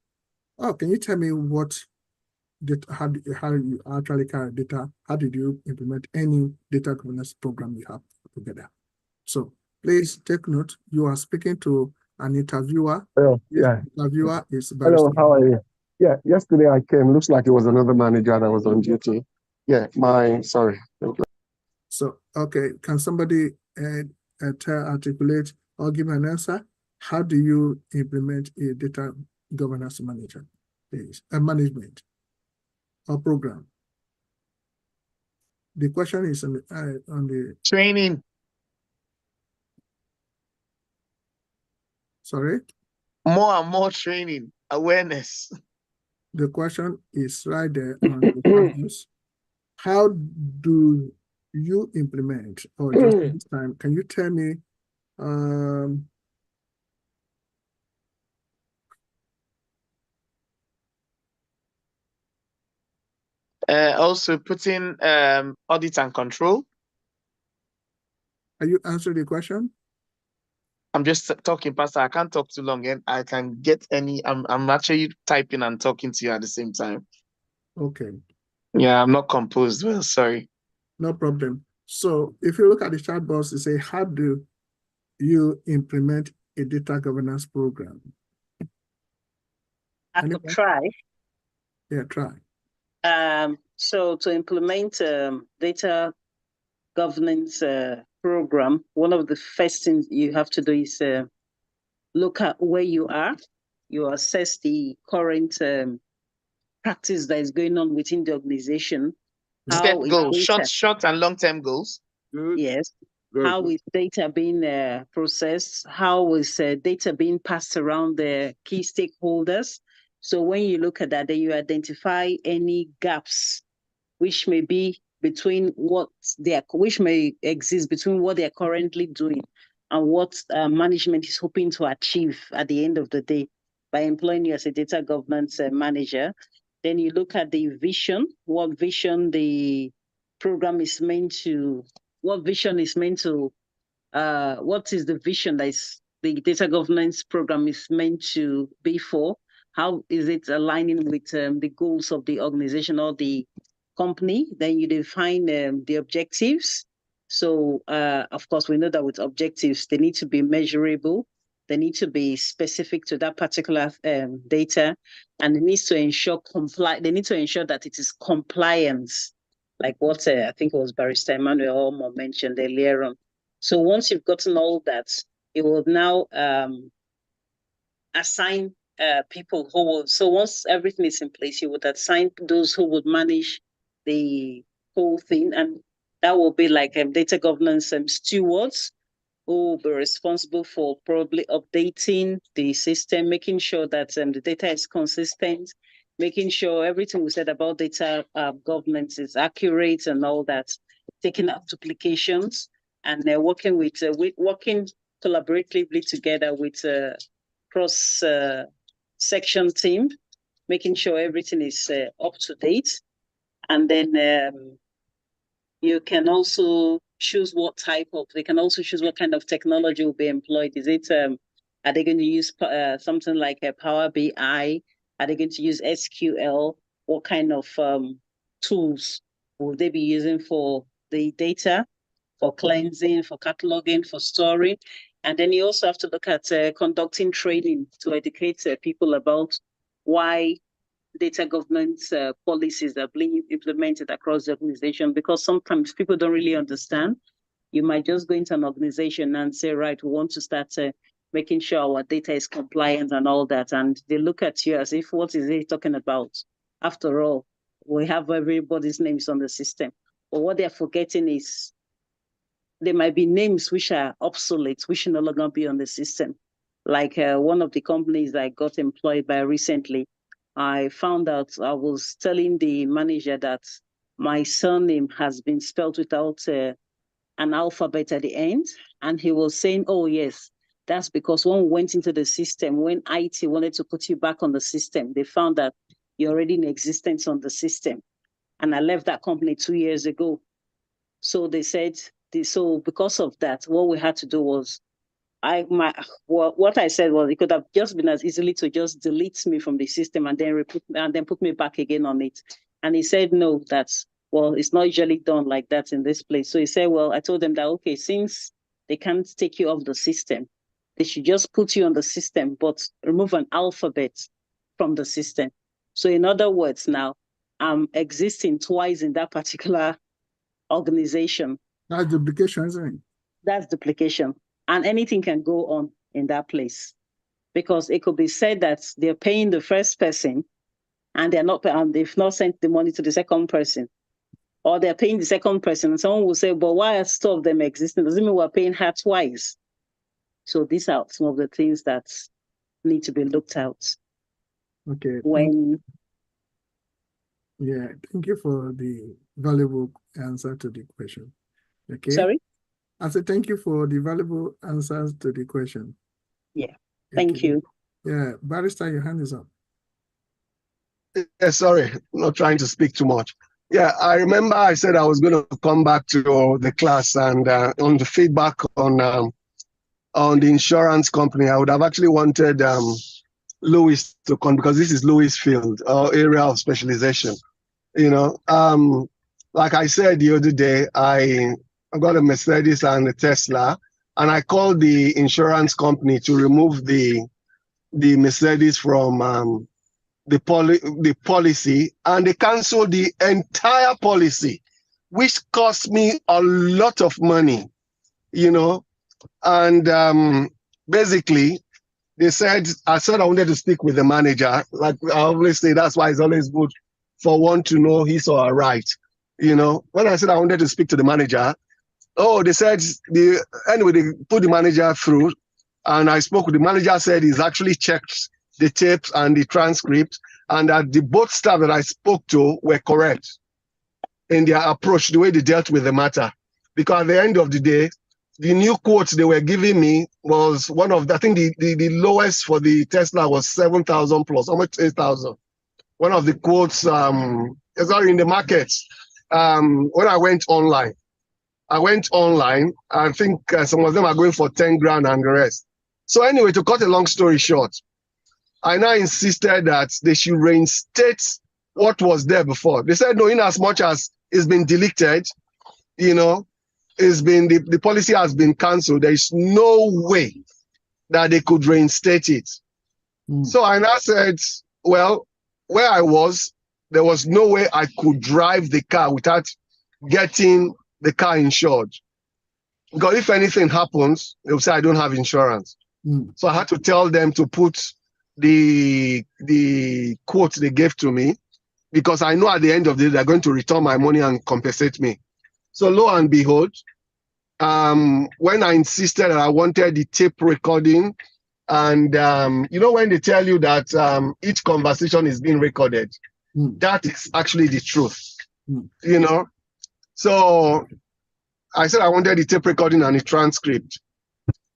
oh, can you tell me how you actually carry data? How did you implement any data governance program you have together? So please take note. You are speaking to an interviewer. Oh, yeah. The interviewer is Hello, how are you? Yeah, yesterday I came. Looks like it was another manager that was on duty. Yeah, sorry. Thank you. So, okay, can somebody articulate or give an answer? How do you implement a data governance manager, please, management or program? The question is on the training. Sorry? More and more training, awareness. The question is right there on the campus. How do you implement, or just this time, can you tell me also putting audit and control. Are you answering the question? I'm just talking, Pastor. I can't talk too long, and I can get any. I'm actually typing and talking to you at the same time. Okay. Yeah, I'm not composed well. Sorry. No problem. So if you look at the chat box, you say, how do you implement a data governance program? I could try. Yeah, try. So to implement data governance program, one of the first things you have to do is look at where you are. You assess the current practice that is going on within the organization. Set goals, short and long-term goals. Good. Yes. How is data being processed? How is data being passed around the key stakeholders? So when you look at that, then you identify any gaps which may be between which may exist between what they're currently doing and what management is hoping to achieve at the end of the day by employing you as a data governance manager. Then you look at the vision, what vision the program is meant to, what vision is meant to, what is the vision that the data governance program is meant to be for? How is it aligning with the goals of the organization or the company? Then you define the objectives. So, of course, we know that with objectives, they need to be measurable. They need to be specific to that particular data, and it needs to ensure They need to ensure that it is compliance, like what I think it was Barrister Emmanuel Olmo mentioned earlier on. So once you've gotten all that, it will now assign people who will. So once everything is in place, you would assign those who would manage the whole thing, and that will be like data governance stewards who will be responsible for probably updating the system, making sure that the data is consistent, making sure everything we said about data governance is accurate and all that, taking up duplications, and working collaboratively together with cross section team, making sure everything is up to date. And then you can also choose they can also choose what kind of technology will be employed. Is it, are they going to use something like a Power BI? Are they going to use SQL? What kind of tools will they be using for the data, for cleansing, for cataloging, for storing? And then you also have to look at conducting training to educate people about why data governance policies are being implemented across the organization, because sometimes people don't really understand. You might just go into an organization and say, right, we want to start making sure our data is compliant and all that. And they look at you as if, what is he talking about? After all, we have everybody's names on the system. But what they're forgetting is there might be names which are obsolete, which should no longer be on the system. Like one of the companies I got employed by recently, I found out, I was telling the manager that my surname has been spelled without an alphabet at the end. And he was saying, oh, yes, that's because when we went into the system, when IT wanted to put you back on the system, they found that you're already in existence on the system. And I left that company 2 years ago. So they said, so because of that, what we had to do was, what I said was, it could have just been as easily to just delete me from the system and then put me back again on it. And he said, no, well, it's not usually done like that in this place. So he said, well, I told them that, okay, since they can't take you off the system, they should just put you on the system, but remove an alphabet from the system. So in other words, now I'm existing twice in that particular organization. That's duplication, isn't it? That's duplication. And anything can go on in that place, because it could be said that they're paying the first person and they've not sent the money to the second person, or they're paying the second person. And someone will say, but why are two of them existing? Doesn't mean we're paying her twice. So these are some of the things that need to be looked at. Okay. Yeah, thank you for the valuable answer to the question. Okay. Sorry? I said thank you for the valuable answers to the question. Yeah, thank you. Yeah, Barrister, your hand is up. Yeah, sorry, not trying to speak too much. Yeah, I remember I said I was going to come back to the class and on the feedback on the insurance company. I would have actually wanted Louis to come, because this is Louis' field or area of specialization. You know, like I said the other day, I got a Mercedes and a Tesla, and I called the insurance company to remove the Mercedes from the policy, and they canceled the entire policy, which cost me a lot of money, you know. And basically, I said I wanted to speak with the manager. Like I always say, that's why it's always good for one to know his or her right. You know, when I said I wanted to speak to the manager, they said anyway, they put the manager through, and I spoke with the manager, said he's actually checked the tapes and the transcript, and that the both staff that I spoke to were correct. in their approach, the way they dealt with the matter. Because at the end of the day, the new quotes they were giving me was one of, I think the lowest for the Tesla was 7,000 plus, almost 8,000. One of the quotes, sorry, in the market, when I went online, I think some of them are going for 10 grand and the rest. So anyway, to cut a long story short, I now insisted that they should reinstate what was there before. They said, no, in as much as it's been deleted, you know, it's been, the policy has been cancelled. There is no way that they could reinstate it. So I now said, well, where I was, there was no way I could drive the car without getting the car insured. Because if anything happens, they'll say I don't have insurance. So I had to tell them to put the quote they gave to me, because I know at the end of the day, they're going to return my money and compensate me. So lo and behold, when I insisted that I wanted the tape recording, and you know, when they tell you that each conversation is being recorded, that is actually the truth, you know. So I said I wanted the tape recording and the transcript.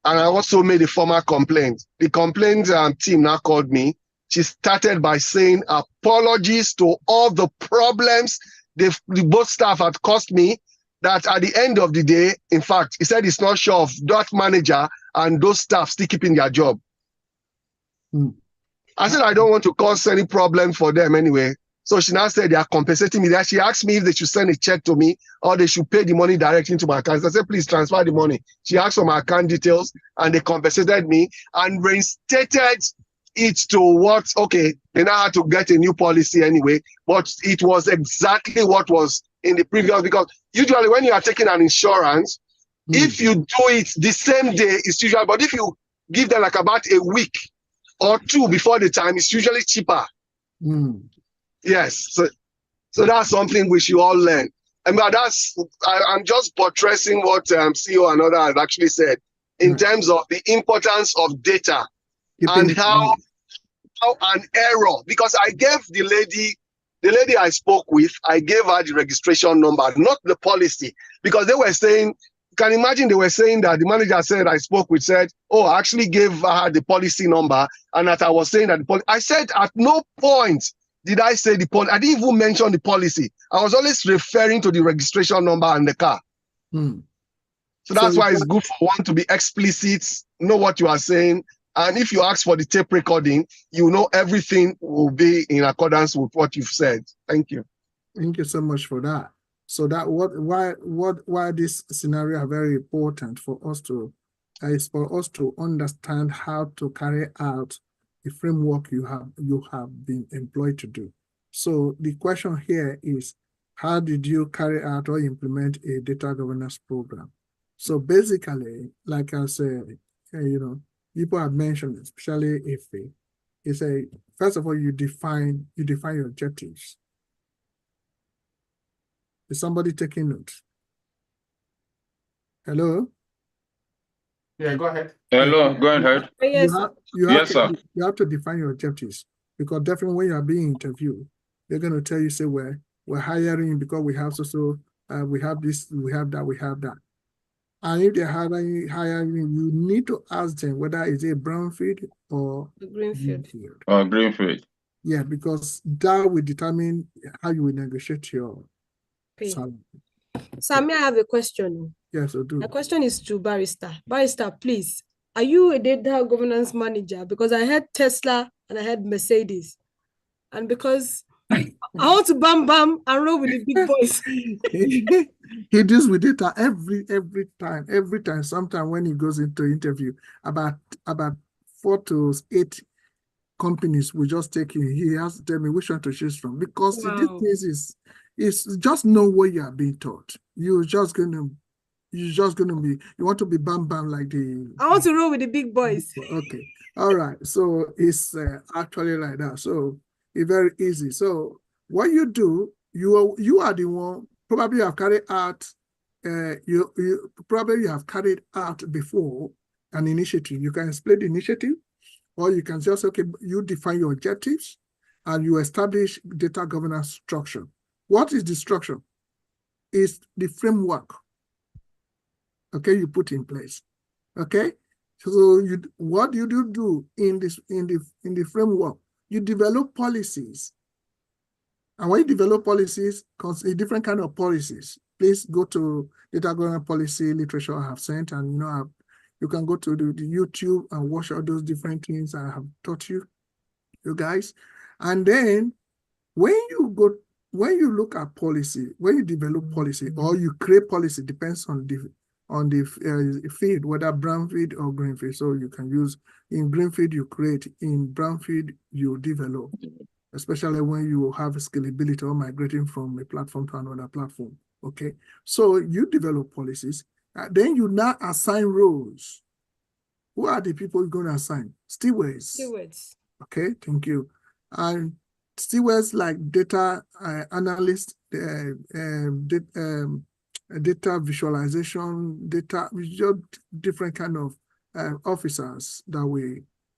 And I also made a formal complaint. The complaint team now called me. She started by saying apologies to all the problems the both staff had caused me, that at the end of the day, in fact, he said he's not sure of that manager and those staff still keeping their job. I said I don't want to cause any problem for them anyway. So she now said they are compensating me. That she asked me if they should send a check to me or they should pay the money directly into my account. I said, please transfer the money. She asked for my account details and they compensated me and reinstated it to what, okay, they now had to get a new policy anyway, but it was exactly what was in the previous, because usually when you are taking an insurance, if you do it the same day, it's usual, but if you give them like about a week or two before the time, it's usually cheaper. Yes, so that's something we should all learn. And that's, I'm just buttressing what CEO and others have actually said in terms of the importance of data and how an error, because I gave the lady I spoke with, I gave her the registration number, not the policy, because they were saying, you can imagine they were saying that the manager said I spoke with said, oh, I actually gave her the policy number, and that I was saying that the policy, I said at no point did I say the policy? I didn't even mention the policy. I was always referring to the registration number and the car. So that's why it's good for one to be explicit, know what you are saying. And if you ask for the tape recording, you know everything will be in accordance with what you've said. Thank you. Thank you so much for that. So that why this scenario are very important for us to is for us to understand how to carry out the framework you have been employed to do. So the question here is, how did you carry out or implement a data governance program? So basically, like I said, you know, people have mentioned, especially if it's a, first of all, you define your objectives. Is somebody taking notes? Hello? Yeah, go ahead. Hello, go ahead. You have to define your objectives, because definitely when you are being interviewed, they're going to tell you, say, we're hiring because we have we have this, we have that. And if they're hiring, you need to ask them whether it's a brownfield or greenfield. Or greenfield. Yeah, because that will determine how you will negotiate your salary. Sammy, I have a question. Yes, I do. My question is to Barrister. Barrister, please, are you a data governance manager? Because I had Tesla and I had Mercedes. And because I want to bam and roll with the big boys. He deals with data every time. Sometimes when he goes into interview, about 4 to 8 companies will just take him. He has to tell me which one to choose from, because this thing is just know what you are being taught. You're just gonna be, you want to be bam like the. I want to roll with the big boys. Okay, all right. So it's actually like that. So it's very easy. So what you do, you are the one. Probably you have carried out. You probably have carried out before an initiative. You can explain the initiative, or you can just, okay, you define your objectives and you establish data governance structure. What is the structure? is the framework, okay, you put in place, okay? So what you do in the framework, you develop policies. And when you develop policies, a different kind of policies, please go to data governance policy literature I have sent, and you can go to the YouTube and watch all those different things I have taught you guys. And then when you look at policy, when you develop policy or you create policy, depends on the field, whether brownfield or greenfield. So you can use in greenfield you create, in brownfield you develop, especially when you have scalability or migrating from a platform to another platform. Okay, so you develop policies, then you now assign roles. Who are the people you're going to assign? Stewards. Stewards. Okay, thank you. And stewards like data analyst, data visualization, different kind of officers that will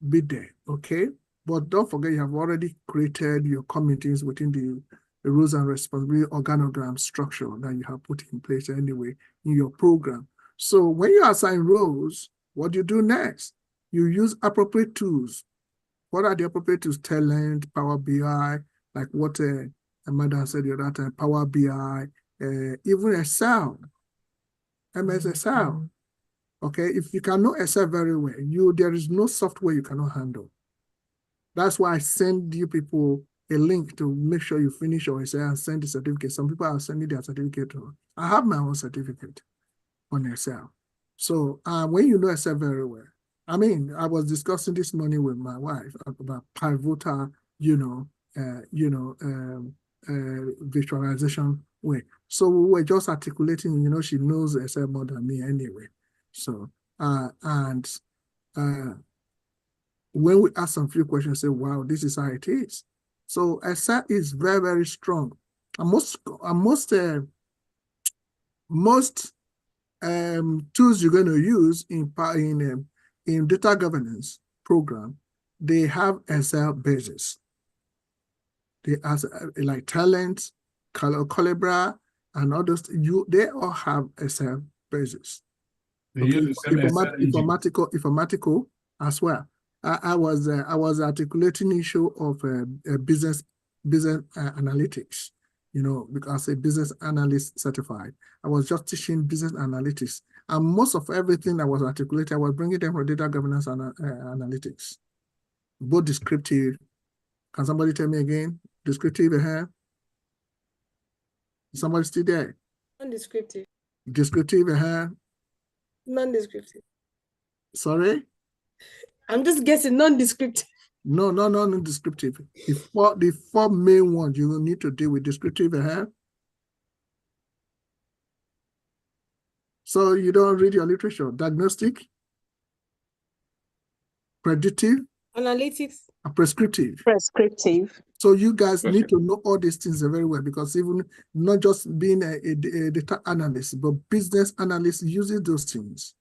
be there. Okay, but don't forget you have already created your committees within the rules and responsibility organogram structure that you have put in place anyway in your program. So when you assign roles, what do you do next? You use appropriate tools. What are the appropriate tools? Talent, Power BI, like what Amanda said the other time, Power BI, even Excel, MS Excel. Okay, if you can know Excel very well, there is no software you cannot handle. That's why I send you people a link to make sure you finish your Excel and send the certificate. Some people are sending their certificate. I have my own certificate on Excel. So when you know Excel very well, I mean, I was discussing this morning with my wife about pivotal, visualization way. So we were just articulating, she knows Excel more than me anyway. So, when we ask some few questions, say, wow, this is how it is. So Excel is very, very strong. And most tools you're going to use in data governance program, they have Excel bases. They have like Talent, Calibra, and others. They all have Excel bases. Okay. Informatical as well. I was articulating the issue of business analytics. Because a business analyst certified, I was just teaching business analytics. And most of everything I was articulating, I was bringing them from data governance and analytics, both descriptive. Can somebody tell me again? Descriptive here? Somebody still there? Non-descriptive. Descriptive here? Non-descriptive. Sorry? I'm just guessing non-descriptive. No, non-descriptive. The four main ones you will need to deal with: descriptive here. So you don't read your literature. Diagnostic, predictive, analytics, and prescriptive. Prescriptive. So you guys need to know all these things very well, because even not just being a data analyst, but business analyst uses those things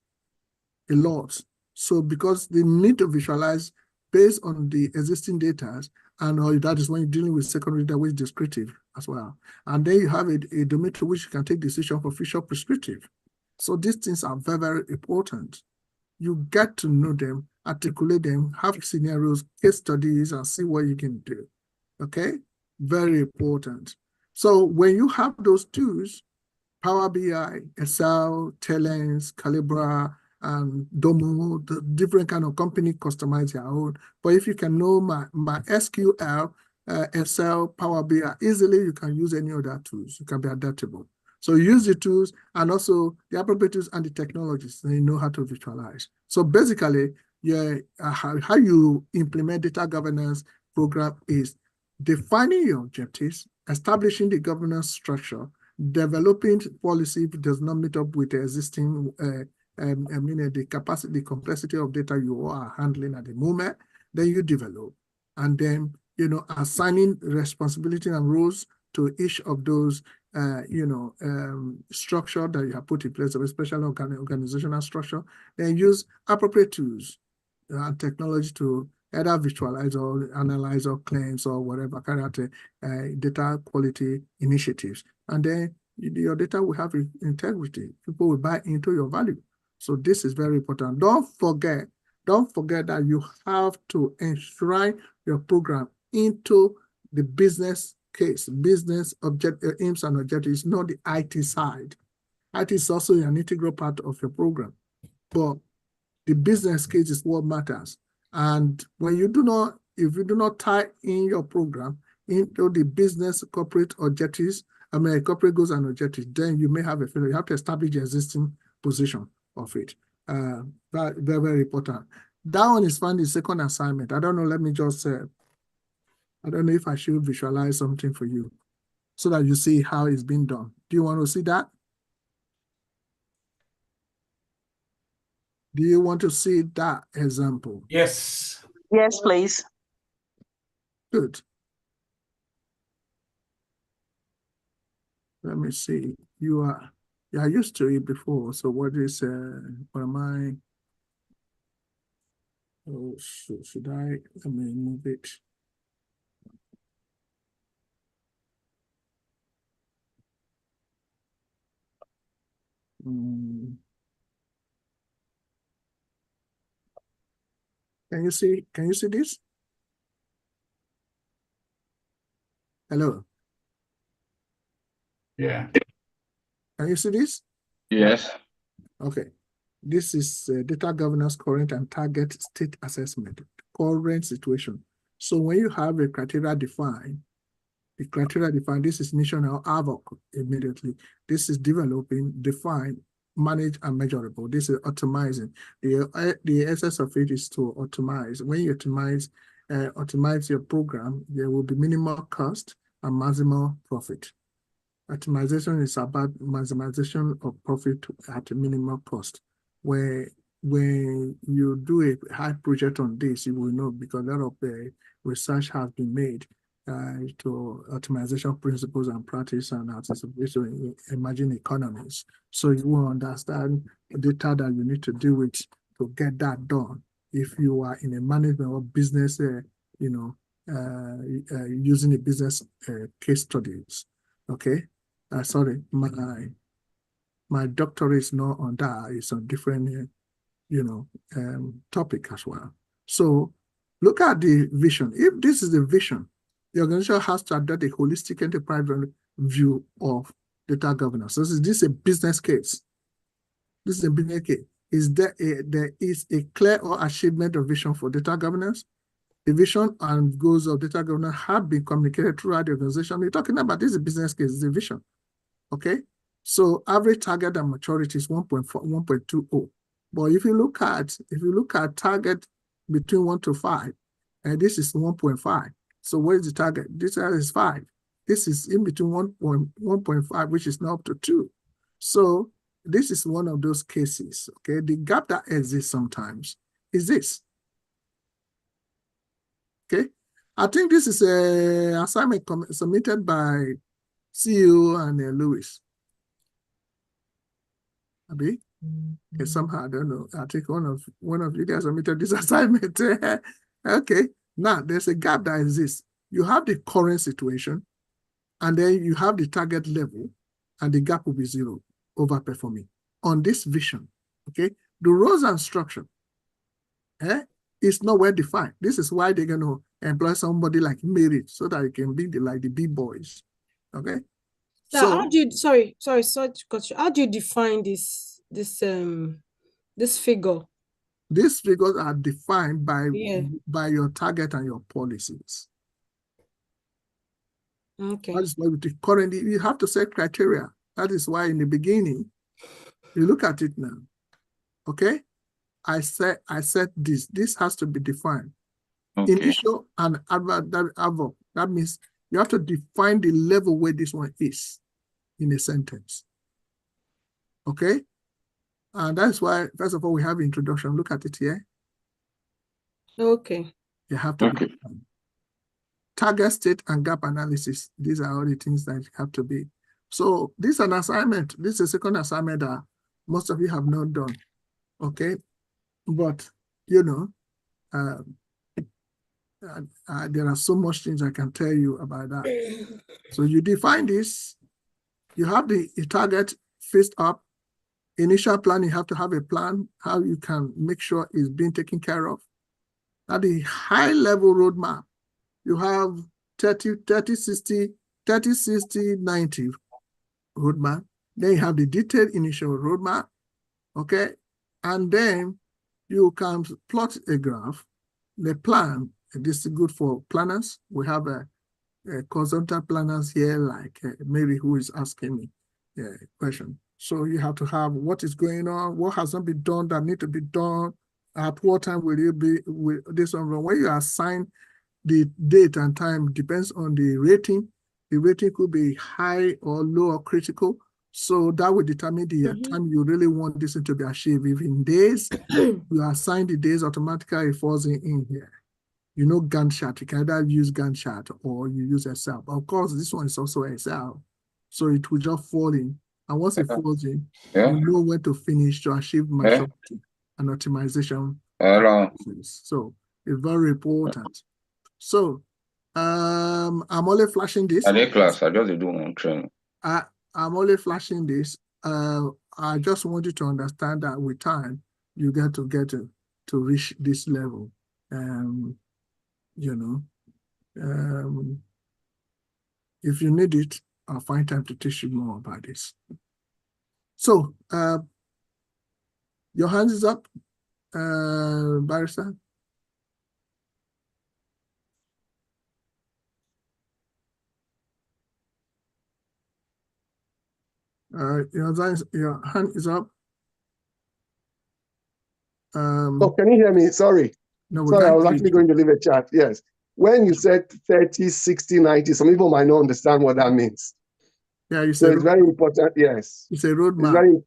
a lot. So because they need to visualize based on the existing data, and that is when you're dealing with secondary data, which is descriptive as well. And then you have a domain to which you can take decision for future prescriptive. So these things are very, very important. You get to know them, articulate them, have scenarios, case studies, and see what you can do. Okay? Very important. So when you have those tools, Power BI, Excel, Talent, Calibra, and Domo, the different kind of company customize their own. But if you can know my SQL, Excel, Power BI, easily you can use any other tools. You can be adaptable. So use the tools and also the appropriate tools and the technologies, and you know how to visualize. So basically, how you implement data governance program is defining your objectives, establishing the governance structure, developing policy if it does not meet up with the existing the complexity of data you are handling at the moment, then you develop. And then, assigning responsibility and roles to each of those, structure that you have put in place, especially organizational structure, then use appropriate tools and technology to either visualize or analyze or claims or whatever, carry out data quality initiatives. And then your data will have integrity. People will buy into your value. So this is very important. Don't forget that you have to enshrine your program into the business case, business aims and objectives, not the IT side. IT is also an integral part of your program, but the business case is what matters. And when you do not, if you do not tie in your program into the business corporate objectives, corporate goals and objectives, then you may have a failure. You have to establish the existing position of it. Very, very important. That one is found in second assignment. I don't know, let me just I don't know if I should visualize something for you so that you see how it's been done. Do you want to see that? Do you want to see that example? Yes. Yes, please. Good. Let me see. You are used to it before. So what is what am I? Oh, should I? Let me move it. Can you see? Can you see this? Hello. Yeah. Can you see this? Yes. Okay. This is data governance current and target state assessment, current situation. So when you have a criteria defined, this is national AVOC immediately. This is developing, define, manage, and measurable. This is optimizing. The essence of it is to optimize. When you optimize your program, there will be minimal cost and maximal profit. Optimization is about maximization of profit at a minimal cost. When you do a high project on this, you will know because a lot of research has been made to optimization principles and practice and anticipation in emerging economies. So you will understand the data that you need to deal with to get that done. If you are in a management or business, using a business case studies, okay? Sorry, my doctorate is not on that. It's on different, topic as well. So look at the vision. If this is the vision, the organization has to adopt a holistic enterprise view of data governance. So this is a business case. This is a business case. There is a clear or achievement of vision for data governance? The vision and goals of data governance have been communicated throughout the organization. We're talking about this is a business case, it's a vision. Okay, so average target and maturity is 1.4, 1.20. But if you look at target between 1 to 5, and this is 1.5. So where is the target? This is 5. This is in between 1.5, which is now up to 2. So this is one of those cases. Okay, the gap that exists sometimes is this. Okay, I think this is an assignment submitted by CEO and Lewis. Abi? Okay, somehow I don't know. I think one of you guys submitted this assignment. Okay, now there's a gap that exists. You have the current situation, and then you have the target level, and the gap will be 0, overperforming on this vision. Okay, the roles and structure is not well defined. This is why they're going to employ somebody like Mary so that it can be like the big boys. Okay. So how do you sorry to cut you. How do you define this figure? These figures are defined by your target and your policies. Okay. That is why currently you have to set criteria. That is why in the beginning, you look at it now. Okay? I said this. This has to be defined. Okay. Initial and adverb. That means you have to define the level where this one is in a sentence. Okay? And that's why, first of all, we have introduction. Look at it here. Okay. You have to be defined. Target state and gap analysis. These are all the things that have to be. So this is an assignment. This is a second assignment that most of you have not done. Okay? But, there are so much things I can tell you about that. So you define this, You have the target faced up. Initial plan, you have to have a plan how you can make sure it's being taken care of. At the high level roadmap, you have 30, 60, 90 roadmap. Then you have the detailed initial roadmap, okay? And then you can plot a graph, the plan. This is good for planners. We have a consultant planners here, like Mary, who is asking me a question. So you have to have what is going on, what has not been done that need to be done, at what time will you be with this one. When you assign the date and time depends on the rating. The rating could be high or low or critical. So that will determine the time you really want this to be achieved. If in days, you assign the days automatically, it falls in here. You know Gantt chart, you can either use Gantt chart or you use Excel. But of course, this one is also Excel. So it will just fall in. And once it falls in, you know when to finish to achieve maturity and optimization. So it's very important. So I'm only flashing this. At the class, I just do one training. I'm only flashing this. I just want you to understand that with time, you get to reach this level. You know, if you need it, I'll find time to teach you more about this. So, your hands is up, Barrister. Your hand is up. Oh, can you hear me? Sorry. No, sorry, I was actually going to leave a chat. Yes. When you said 30, 60, 90, some people might not understand what that means. Yeah, you so it's very important. Yes. It's a roadmap.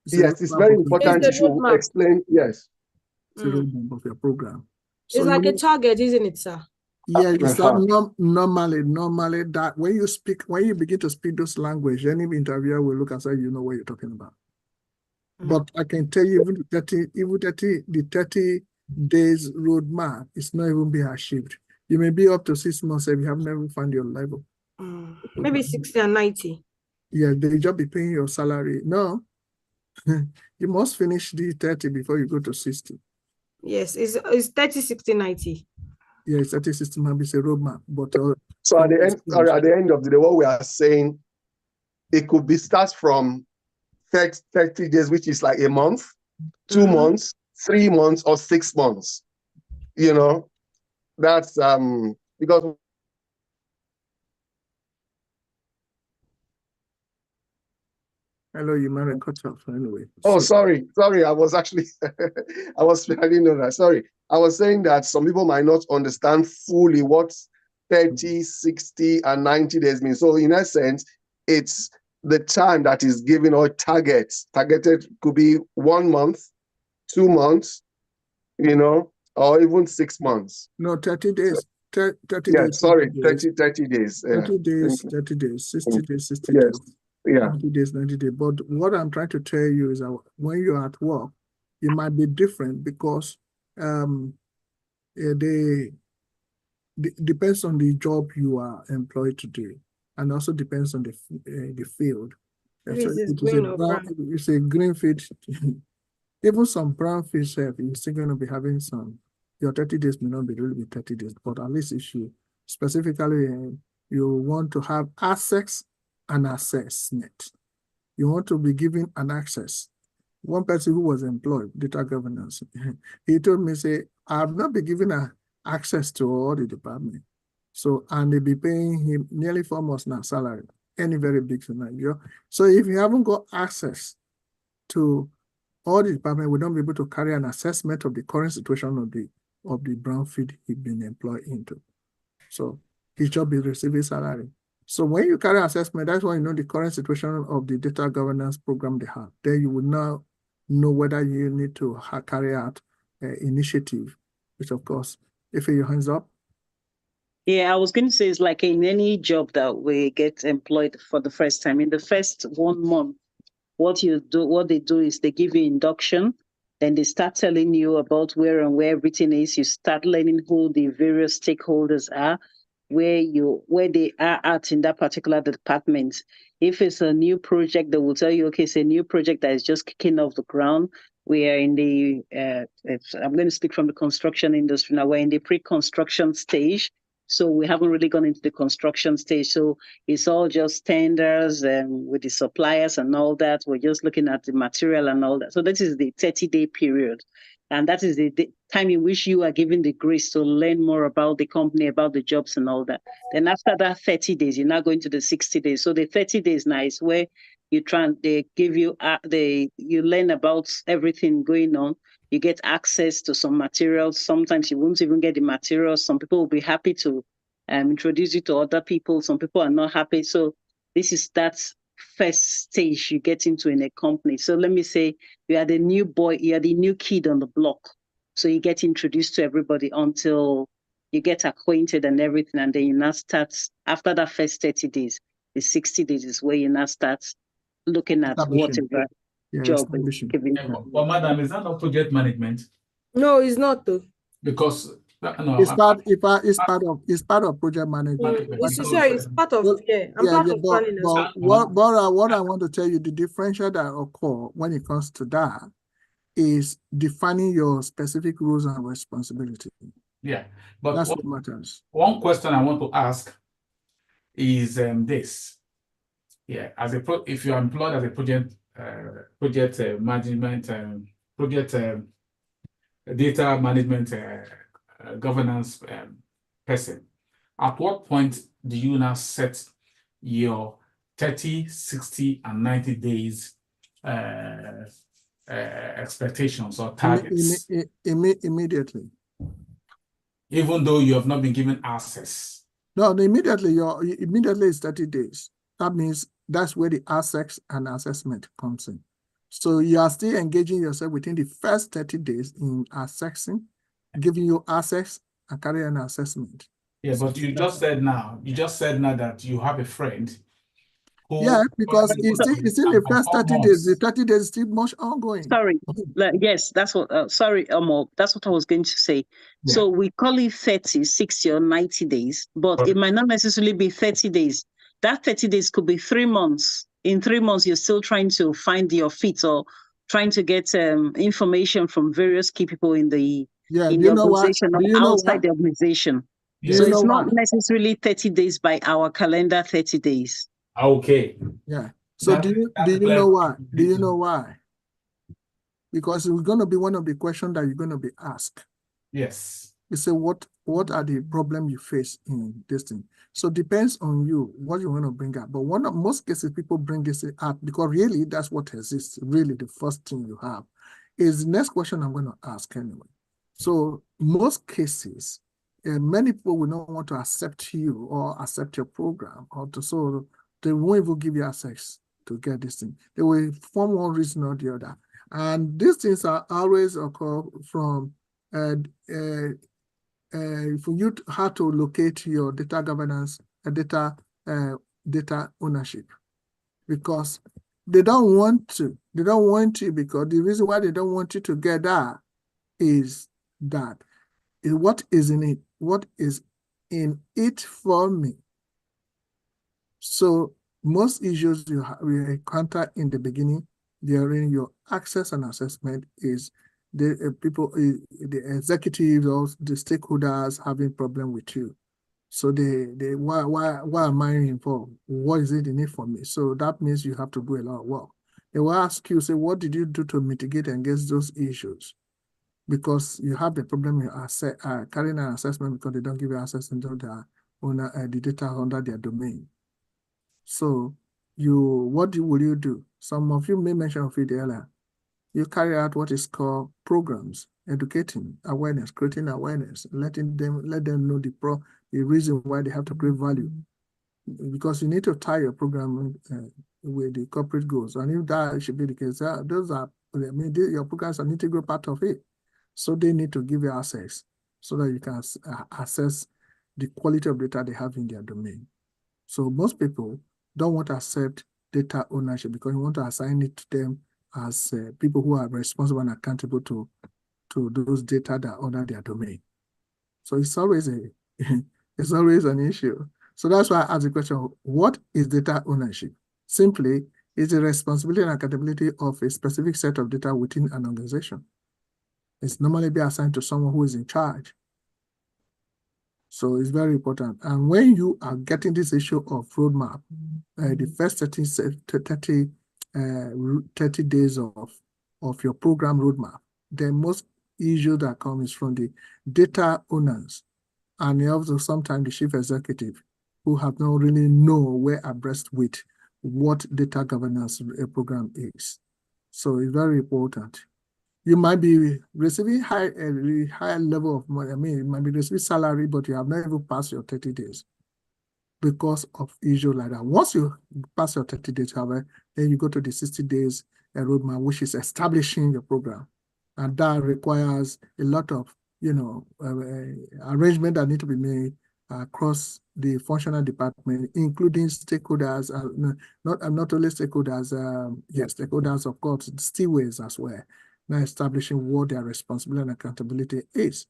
It's very important to explain. Yes. It's a roadmap of your program. So it's like a target, isn't it, sir? Yeah, it's normally that when you begin to speak those language, any interviewer will look and say, you know what you're talking about. But I can tell you, even the 30 days roadmap is not even being achieved. You may be up to 6 months if you have never found your level. Maybe 60 and 90. Yeah, they just be paying your salary. No, you must finish the 30 before you go to 60. Yes, it's 30, 60, 90. Yeah, 30, 60 might be a roadmap. But so at the end of the day, what we are saying, it could be starts from 30 days, which is like a month, 2 months, 3 months, or 6 months. You know, that's because. Hello, you might have cut off anyway. Oh, sorry. I was actually, I didn't know that. Sorry. I was saying that some people might not understand fully what 30, 60, and 90 days mean. So in essence, it's the time that is given or targeted could be 1 month, 2 months, you know, or even 6 months. No, 30 days. 30 yeah, days. Sorry, 30 days. 30 days, 30 days, 60 days, 60 yes. days. Yeah. 90 days, 90 days. But what I'm trying to tell you is that when you're at work, it might be different because depends on the job you are employed to do, and also depends on the field. It's a green field. Even some brown fish, you're still going to be having some. Your 30 days may not be really 30 days, but at least if you specifically you want to have access and assessment. You want to be given an access. One person who was employed, data governance, he told me, say, I have not been given access to all the department. So, and they be paying him nearly 4 months now salary, any very big scenario. So if you haven't got access to all the department, we don't be able to carry an assessment of the current situation of the brown field he's been employed into. So his job is receiving salary. So when you carry assessment, that's why you know the current situation of the data governance program they have. Then you will now know whether you need to carry out initiative, which of course, if your hands up. Yeah, I was going to say it's like in any job that we get employed for the first time. In the first 1 month, what they do is they give you induction, then they start telling you about where everything is. You start learning who the various stakeholders are. where they are at in that particular department. If it's a new project, they will tell you, okay, it's a new project that is just kicking off the ground. We are in the, I'm going to speak from the construction industry now, we're in the pre-construction stage. So we haven't really gone into the construction stage. So it's all just tenders and with the suppliers and all that. We're just looking at the material and all that. So this is the 30-day period. And that is the time in which you are given the grace to learn more about the company, about the jobs and all that. Then after that 30 days, you're now going to the 60 days. So the 30 days now is where they give you, you learn about everything going on. You get access to some materials. Sometimes you won't even get the materials. Some people will be happy to introduce you to other people. Some people are not happy. So this is that first stage you get into in a company. So let me say you are the new boy, you are the new kid on the block. So you get introduced to everybody until you get acquainted and everything. And then you now start, after that first 30 days, the 60 days is where you now start looking at whatever job is given. But madam, is that not project management? No, it's not though. Because no, it's part of project management. It's part of I'm part of planning as well. What I want to tell you, the differential that occur when it comes to that is defining your specific roles and responsibility. Yeah, but that's what matters. One question I want to ask is this. Yeah, if you are employed as a project management project data management governance person, at what point do you now set your 30, 60, and 90 days expectations or targets? Immediately. Even though you have not been given access? No, immediately is 30 days. That means that's where the access and assessment comes in. So you are still engaging yourself within the first 30 days in assessing, giving you access and carrying an assessment. Yeah, but you just said now that you have a friend who, yeah, because it's in the first 30 days. The 30 days is still much ongoing. Sorry. Yes, that's what sorry, Omo, that's what I was going to say. Yeah. So we call it 30, 60 or 90 days, but it might not necessarily be 30 days. That 30 days could be 3 months. In 3 months, you're still trying to find your feet or trying to get information from various key people in the organization or outside the organization. Yeah. So it's not necessarily 30 days by our calendar, 30 days. Okay. Yeah. So do you know why? Do you know why? Because it's going to be one of the questions that you're going to be asked. Yes. You say, what are the problems you face in this thing? So it depends on you, what you want to bring up. But most cases, people bring this up because really that's what exists. Really, the first thing you have is the next question I'm going to ask anyway. So most cases, many people will not want to accept you or accept your program, so they won't even give you access to get this thing. They will form one reason or the other. And these things are always occur from for you how to locate your data governance, data ownership, because they don't want to. They don't want to because the reason why they don't want you to get that is that what is in it? What is in it for me? So most issues you encounter in the beginning during your access and assessment is the people, the executives or the stakeholders having problem with you. So why am I involved? What is it in it for me? So that means you have to do a lot of work. They will ask you, say, what did you do to mitigate against those issues? Because you have the problem with carrying an assessment because they don't give you access into the data under their domain. So what will you do? Some of you may mention of it earlier. You carry out what is called programs, educating, awareness, creating awareness, let them know the reason why they have to create value. Because you need to tie your program with the corporate goals. And if that should be the case, your programs are an integral part of it. So they need to give you access so that you can assess the quality of data they have in their domain. So most people don't want to accept data ownership because you want to assign it to them as people who are responsible and accountable to those data that are under their domain. So it's always It's always an issue. So that's why I asked the question, what is data ownership? Simply, it's the responsibility and accountability of a specific set of data within an organization. It's normally be assigned to someone who is in charge. So it's very important. And when you are getting this issue of roadmap, the first 30 days of your program roadmap, the most issue that comes from the data owners and also sometimes the chief executive who have not really know where abreast with what data governance program is. So it's very important. You might be receiving a really high level of money. I mean, you might be receiving salary, but you have not even passed your 30 days because of issue like that. Once you pass your 30 days, however, then you go to the 60 days roadmap, which is establishing your program. And that requires a lot of, arrangement that need to be made across the functional department, including stakeholders, not only stakeholders, stakeholders, of course, stewards as well, now establishing what their responsibility and accountability is.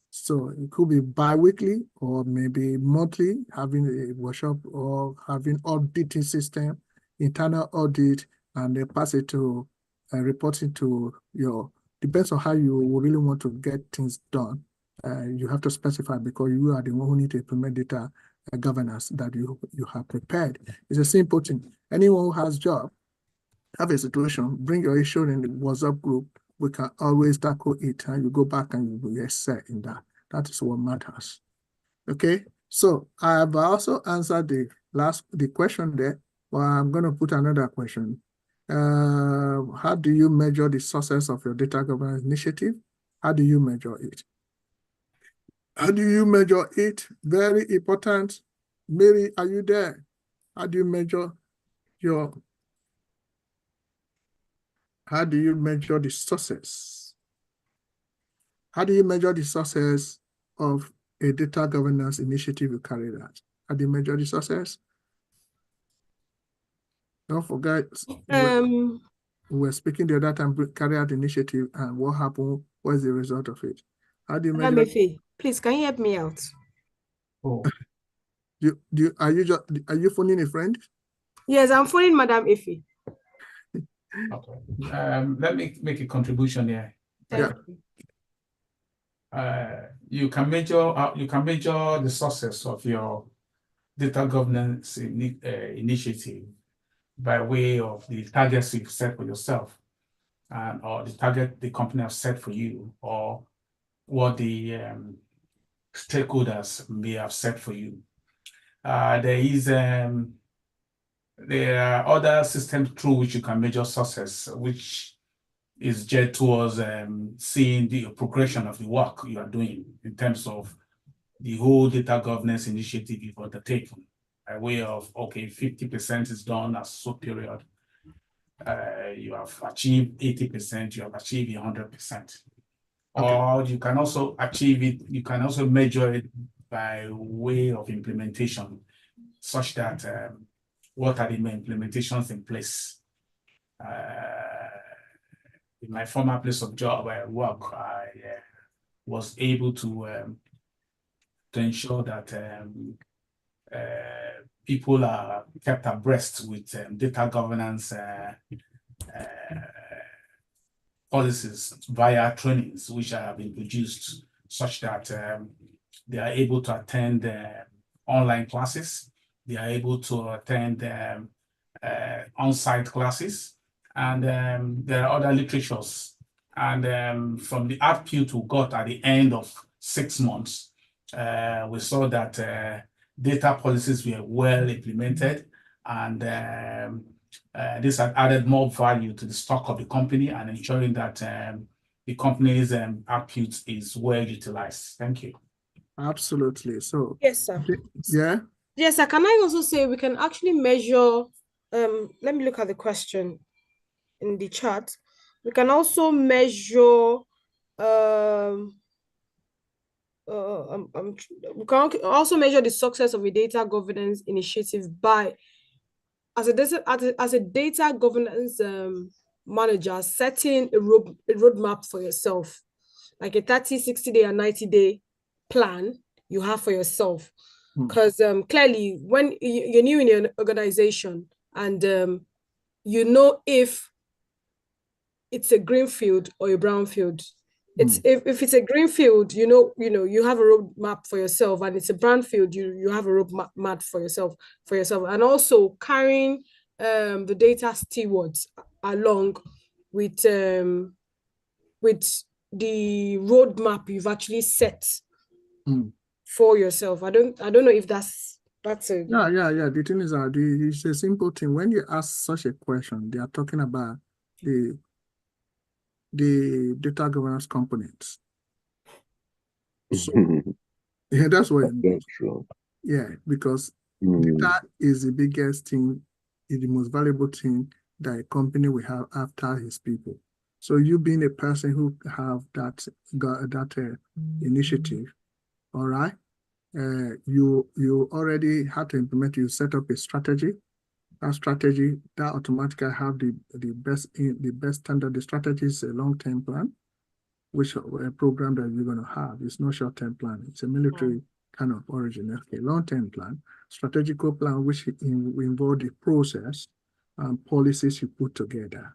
So it could be bi-weekly or maybe monthly, having a workshop or having auditing system, internal audit, and they pass it to reporting to depends on how you really want to get things done. You have to specify because you are the one who need to implement data governance that you have prepared. It's a simple thing. Anyone who has job, have a situation, bring your issue in the WhatsApp group. We can always tackle it, and you go back and you will excel in that. That is what matters. Okay, so I have also answered the question there, but I'm going to put another question. How do you measure the success of your data governance initiative? How do you measure it? How do you measure it? Very important. Mary, are you there? How do you measure the success? How do you measure the success of a data governance initiative you carried out? How do you measure the success? Don't forget, we were speaking the other time, carry out initiative, and what happened? What's the result of it? How do you measure? Please, can you help me out? Oh, are you phoning a friend? Yes, I'm phoning Madam Ife. Okay. Let me make a contribution here. Yeah. You can measure the success of your data governance initiative by way of the targets you've set for yourself, or the target the company has set for you, or what the stakeholders may have set for you. There are other systems through which you can measure success, which is geared towards seeing the progression of the work you are doing in terms of the whole data governance initiative you've undertaken, by way of, okay, 50% is done as so period. You have achieved 80%, you have achieved 100%. Okay. Or you can also achieve it, you can also measure it by way of implementation, such that what are the implementations in place? In my former place of job where I work, I was able to ensure that people are kept abreast with data governance policies via trainings which have been produced, such that they are able to attend online classes, they are able to attend on-site classes, and there are other literatures. And from the output we got at the end of 6 months, we saw that data policies were well implemented, and this had added more value to the stock of the company and ensuring that the company's output is well utilized. Thank you. Absolutely. So yes, sir. Yeah. Yes, sir. Can I also say we can actually measure? Let me look at the question in the chat. We can also measure. We can also measure the success of a data governance initiative by, as a data governance manager, setting a roadmap for yourself, like a 30, 60-day, and 90-day plan you have for yourself. Because clearly, when you're new in an organization and you know if it's a green field or a brown field. It's if it's a green field, you know, you have a roadmap for yourself, and it's a brown field, you have a roadmap for yourself, and also carrying the data stewards along with the roadmap you've actually set for yourself. I don't know if that's a yeah. The thing is that it's a simple thing. When you ask such a question, they are talking about the data governance components. So yeah, that's what it means. True. Yeah, because data is the biggest thing, is the most valuable thing that a company will have after his people. So you being a person who have that initiative, all right, you already had to implement. You set up a strategy. That strategy that automatically have the best standard. The strategy is a long-term plan, which a program that you're going to have. It's not short-term plan. It's a military kind of origin. Okay, long-term plan, strategical plan, which involve the process and policies you put together.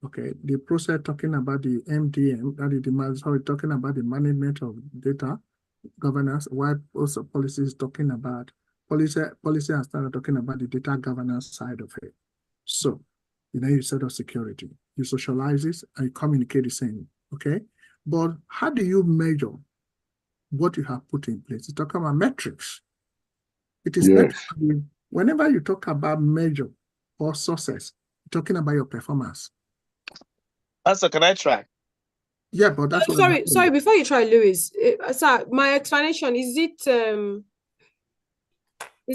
Okay, the process talking about the MDM, that is talking about the management of data governance, while also policy is talking about policy and standard talking about the data governance side of it. So, you set up security, you socialize this, and you communicate the same. Okay, but how do you measure what you have put in place? You talk about metrics. It is whenever you talk about measure or success, you're talking about your performance. So can I try? Yeah, but that's what sorry, before you try, Louis, sir, my explanation, is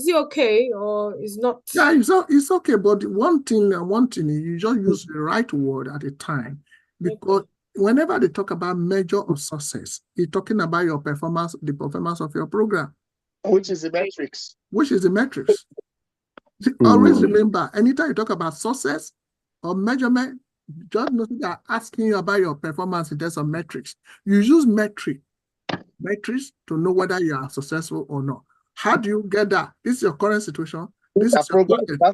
it okay or is not? Yeah, it's okay, but one thing, you just use the right word at a time, because whenever they talk about measure of success, you're talking about your performance, the performance of your program. Which is the metrics. Always remember, anytime you talk about success or measurement, just know they are asking you about your performance in terms of metrics. You use metrics to know whether you are successful or not. How do you get that? This is your current situation. This is programs are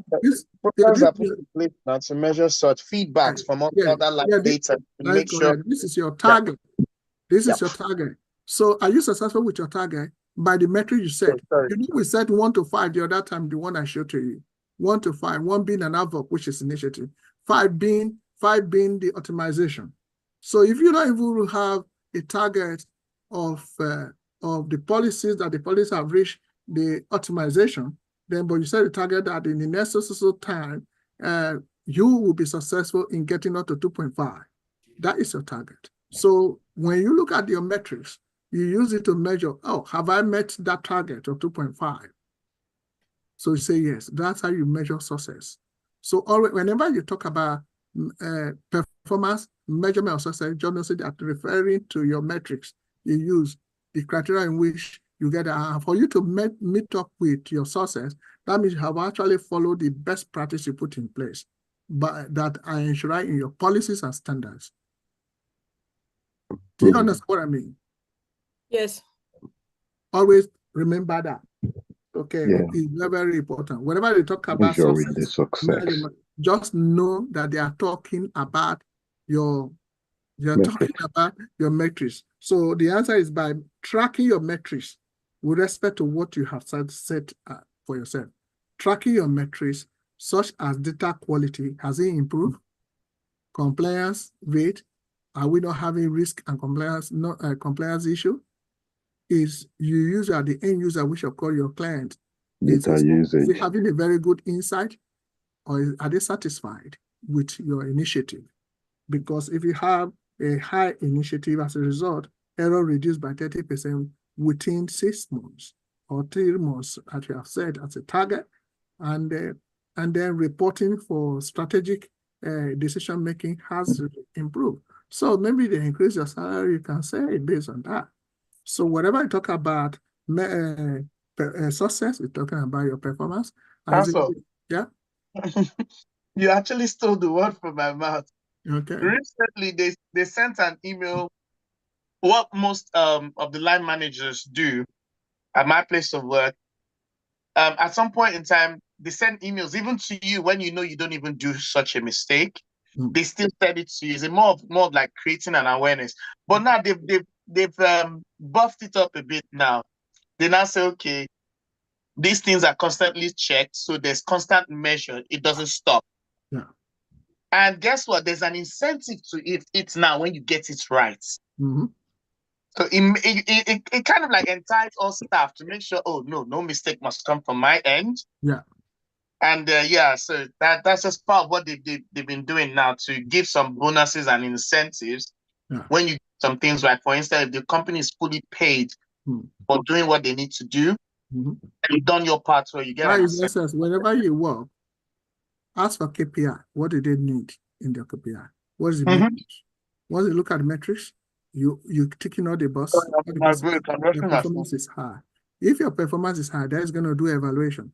put in place now to measure such feedbacks from other data to make sure. This is your target. This is your target. So are you successful with your target by the metric you set? We set 1 to 5 the other time, the one I showed to you. 1 to 5, 1 being an adverb, which is initiative, 5 being the optimization. So if you don't even have a target of the policies that the policies have reached the optimization, then but you set a target that in the next time you will be successful in getting up to 2.5. That is your target. So when you look at your metrics, you use it to measure, have I met that target of 2.5? So you say yes. That's how you measure success. So whenever you talk about performance, measurement of success, just know that referring to your metrics, you use the criteria in which you get for you to meet up with your success. That means you have actually followed the best practice you put in place, but that are enshrined in your policies and standards. Do you understand what I mean? Yes. Always remember that. Okay, it's very, very important. Whenever they talk about success, just know that they are talking about your metrics. So the answer is by tracking your metrics with respect to what you have set for yourself. Tracking your metrics, such as data quality, has it improved? Compliance rate, are we not having risk and compliance issue? Is you use the end user, which of course your client, is it having a very good insight, or are they satisfied with your initiative? Because if you have a high initiative, as a result, error reduced by 30% within 6 months or 3 months, as you have said, as a target, and then reporting for strategic decision making has improved. So maybe they increase your salary, you can say based on that. So whatever you talk about success, you're talking about your performance. Yeah. You actually stole the word from my mouth. Okay. Recently, they sent an email. What most of the line managers do at my place of work, at some point in time, they send emails even to you when you know you don't even do such a mistake. They still send it to you. It's more of like creating an awareness. But now they've buffed it up a bit now. They now say, okay, these things are constantly checked, so there's constant measure. It doesn't stop. Yeah. And guess what? There's an incentive to it now when you get it right. Mm-hmm. So it kind of like entitles all staff to make sure, oh no mistake must come from my end. Yeah. And so that's just part of what they've been doing now, to give some bonuses and incentives when you do some things right. For instance, if the company is fully paid for doing what they need to do, and you've done your part, so you get an incentive. Whenever you work, ask for KPI. What do they need in their KPI? What is the metrics? Once you look at the metrics, you taking all the boss. Your performance is high. If your performance is high, that's going to do evaluation.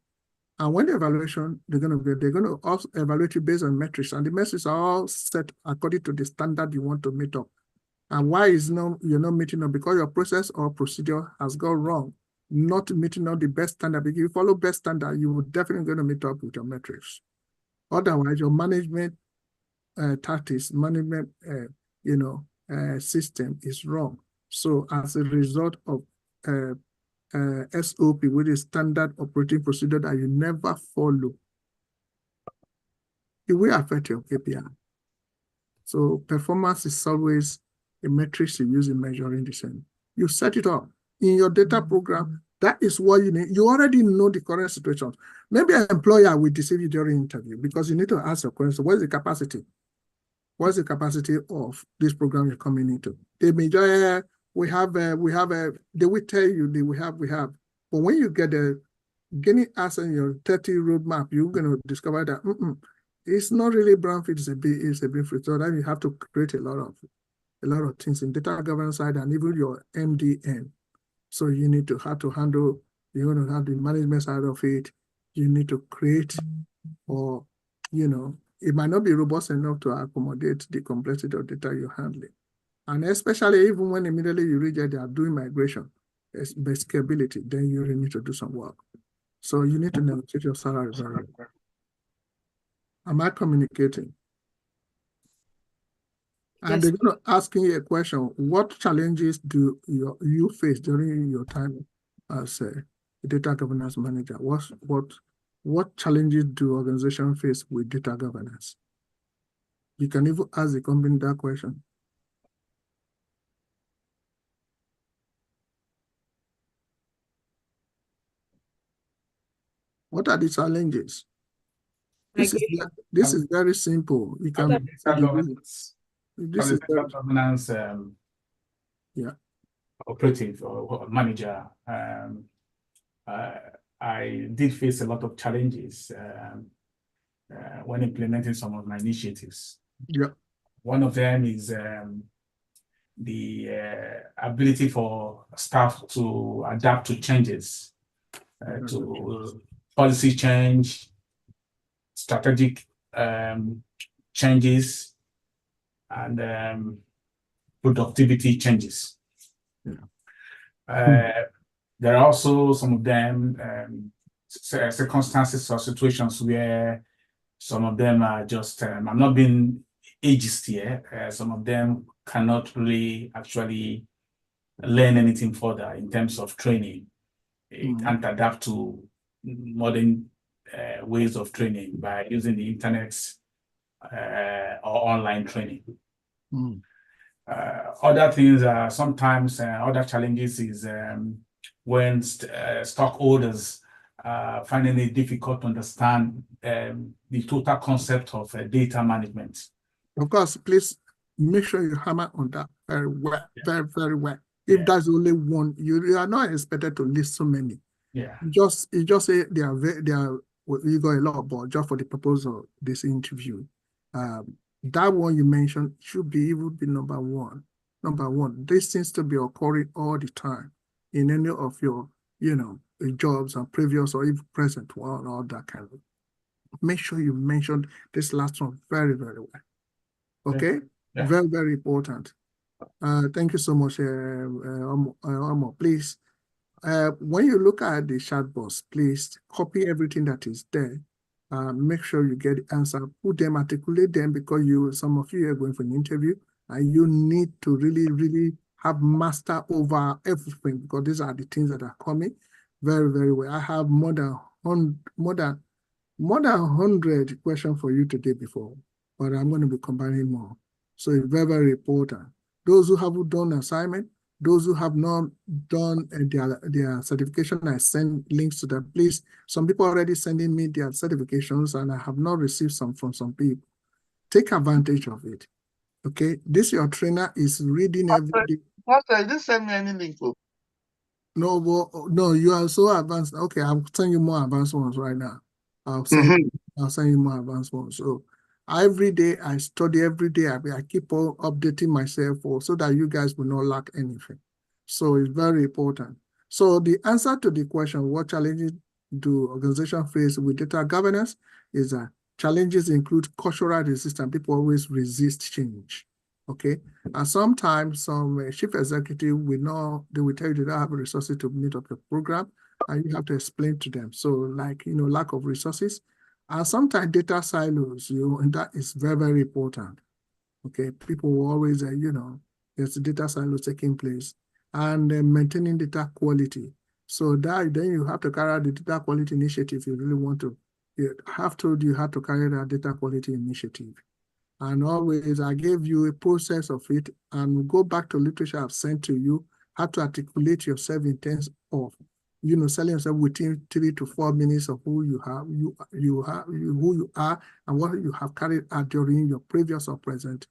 And when the evaluation, they're going to also evaluate you based on metrics, and the metrics are all set according to the standard you want to meet up. And why you're not meeting up? Because your process or procedure has gone wrong, not meeting up the best standard. If you follow best standard, you will definitely going to meet up with your metrics. Otherwise, your management tactics, management system is wrong. So as a result of SOP, which is standard operating procedure that you never follow, it will affect your KPI. So performance is always a metric you use in measuring the same. You set it up in your data program. That is what you need. You already know the current situation. Maybe an employer will deceive you during interview because you need to ask your question. What is the capacity? What is the capacity of this program you're coming into? They may just, they will tell you that we have. But when you get getting asked in your 30 roadmap, you're going to discover that it's not really brownfield, it's a big field. So then you have to create a lot of things in data governance side and even your MDM. So you need to have to handle, you want to have the management side of it. You need to create, or, it might not be robust enough to accommodate the complexity of data you're handling. And especially even when immediately you reach that they are doing migration, scalability, then you really need to do some work. So you need to negotiate your salary very well. Am I communicating? And they're going to ask you a question: what challenges do you face during your time as a data governance manager? What challenges do organizations face with data governance? You can even ask the company that question. What are the challenges? This is very simple. You can this is governance operative or manager. I did face a lot of challenges when implementing some of my initiatives. Yeah. One of them is the ability for staff to adapt to changes, to policy change, strategic changes, and productivity changes. Yeah. There are also some of them circumstances or situations where some of them are just, I'm not being ageist here, some of them cannot really actually learn anything further in terms of training. It can't adapt to modern ways of training by using the internet or online training. Other things are sometimes, other challenges is when stockholders finding it difficult to understand the total concept of data management. Of course, please make sure you hammer on that very well, very, very well. If that's only one, you are not expected to list so many. Yeah. You just say they are you got a lot, but just for the purpose of this interview, that one you mentioned should be number one. Number one, this seems to be occurring all the time in any of your, jobs and previous or even present one or that kind of. Make sure you mention this last one very, very well. Okay? Yeah. Very, very important. Thank you so much, Omo. Please, when you look at the chat box, please copy everything that is there. Make sure you get the answer, put them, articulate them, because some of you are going for an interview and you need to really, really have master over everything, because these are the things that are coming very, very well. I have more than 100 questions for you today before, but I'm going to be combining more. So it's very, very important. Those who have done assignment, those who have not done their certification, I send links to them. Please, some people are already sending me their certifications, and I have not received some from some people. Take advantage of it. Okay, this your trainer is reading every day. Pastor, you didn't send me any link. No, well, no, you are so advanced. Okay, I'll send you more advanced ones right now. I'll send you more advanced ones. So every day I study, every day I keep on updating myself so that you guys will not lack anything. So it's very important. So the answer to the question, what challenges do organizations face with data governance, is that challenges include cultural resistance. People always resist change. Okay, and sometimes some chief executive they will tell you they don't have resources to meet up the program, and you have to explain to them. So, like, lack of resources, and sometimes data silos, and that is very, very important. Okay, people will always, there's a data silo taking place, and maintaining data quality. So then you have to carry out the data quality initiative if you really want to. You have to carry out data quality initiative. And always, I gave you a process of it, and go back to literature I've sent to you, how to articulate yourself in terms of, selling yourself within 3 to 4 minutes of who you are, who you are, and what you have carried out during your previous or present,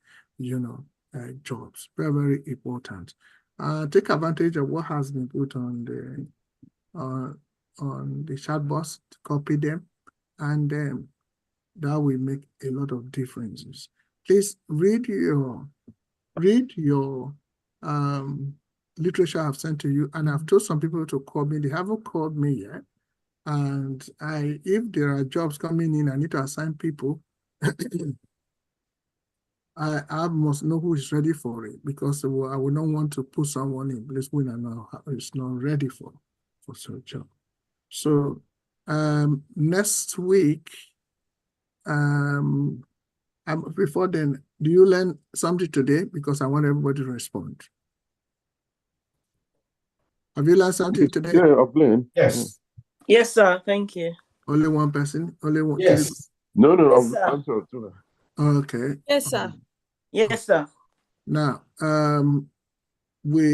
jobs. Very, very important. Take advantage of what has been put on the chat box, copy them, and then that will make a lot of differences. Please read your literature I've sent to you, and I've told some people to call me. They haven't called me yet. And if there are jobs coming in, I need to assign people. I must know who is ready for it, because I will not want to put someone in place when I know is not ready for such a job. So next week, before then, do you learn something today? Because I want everybody to respond. Have you learned something today? Yeah, I've learned. Yes. Yes, sir. Thank you. Only one person? Only one? Yes. No, Yes, I've answered too. Okay. Yes, sir. Yes, sir. Now, we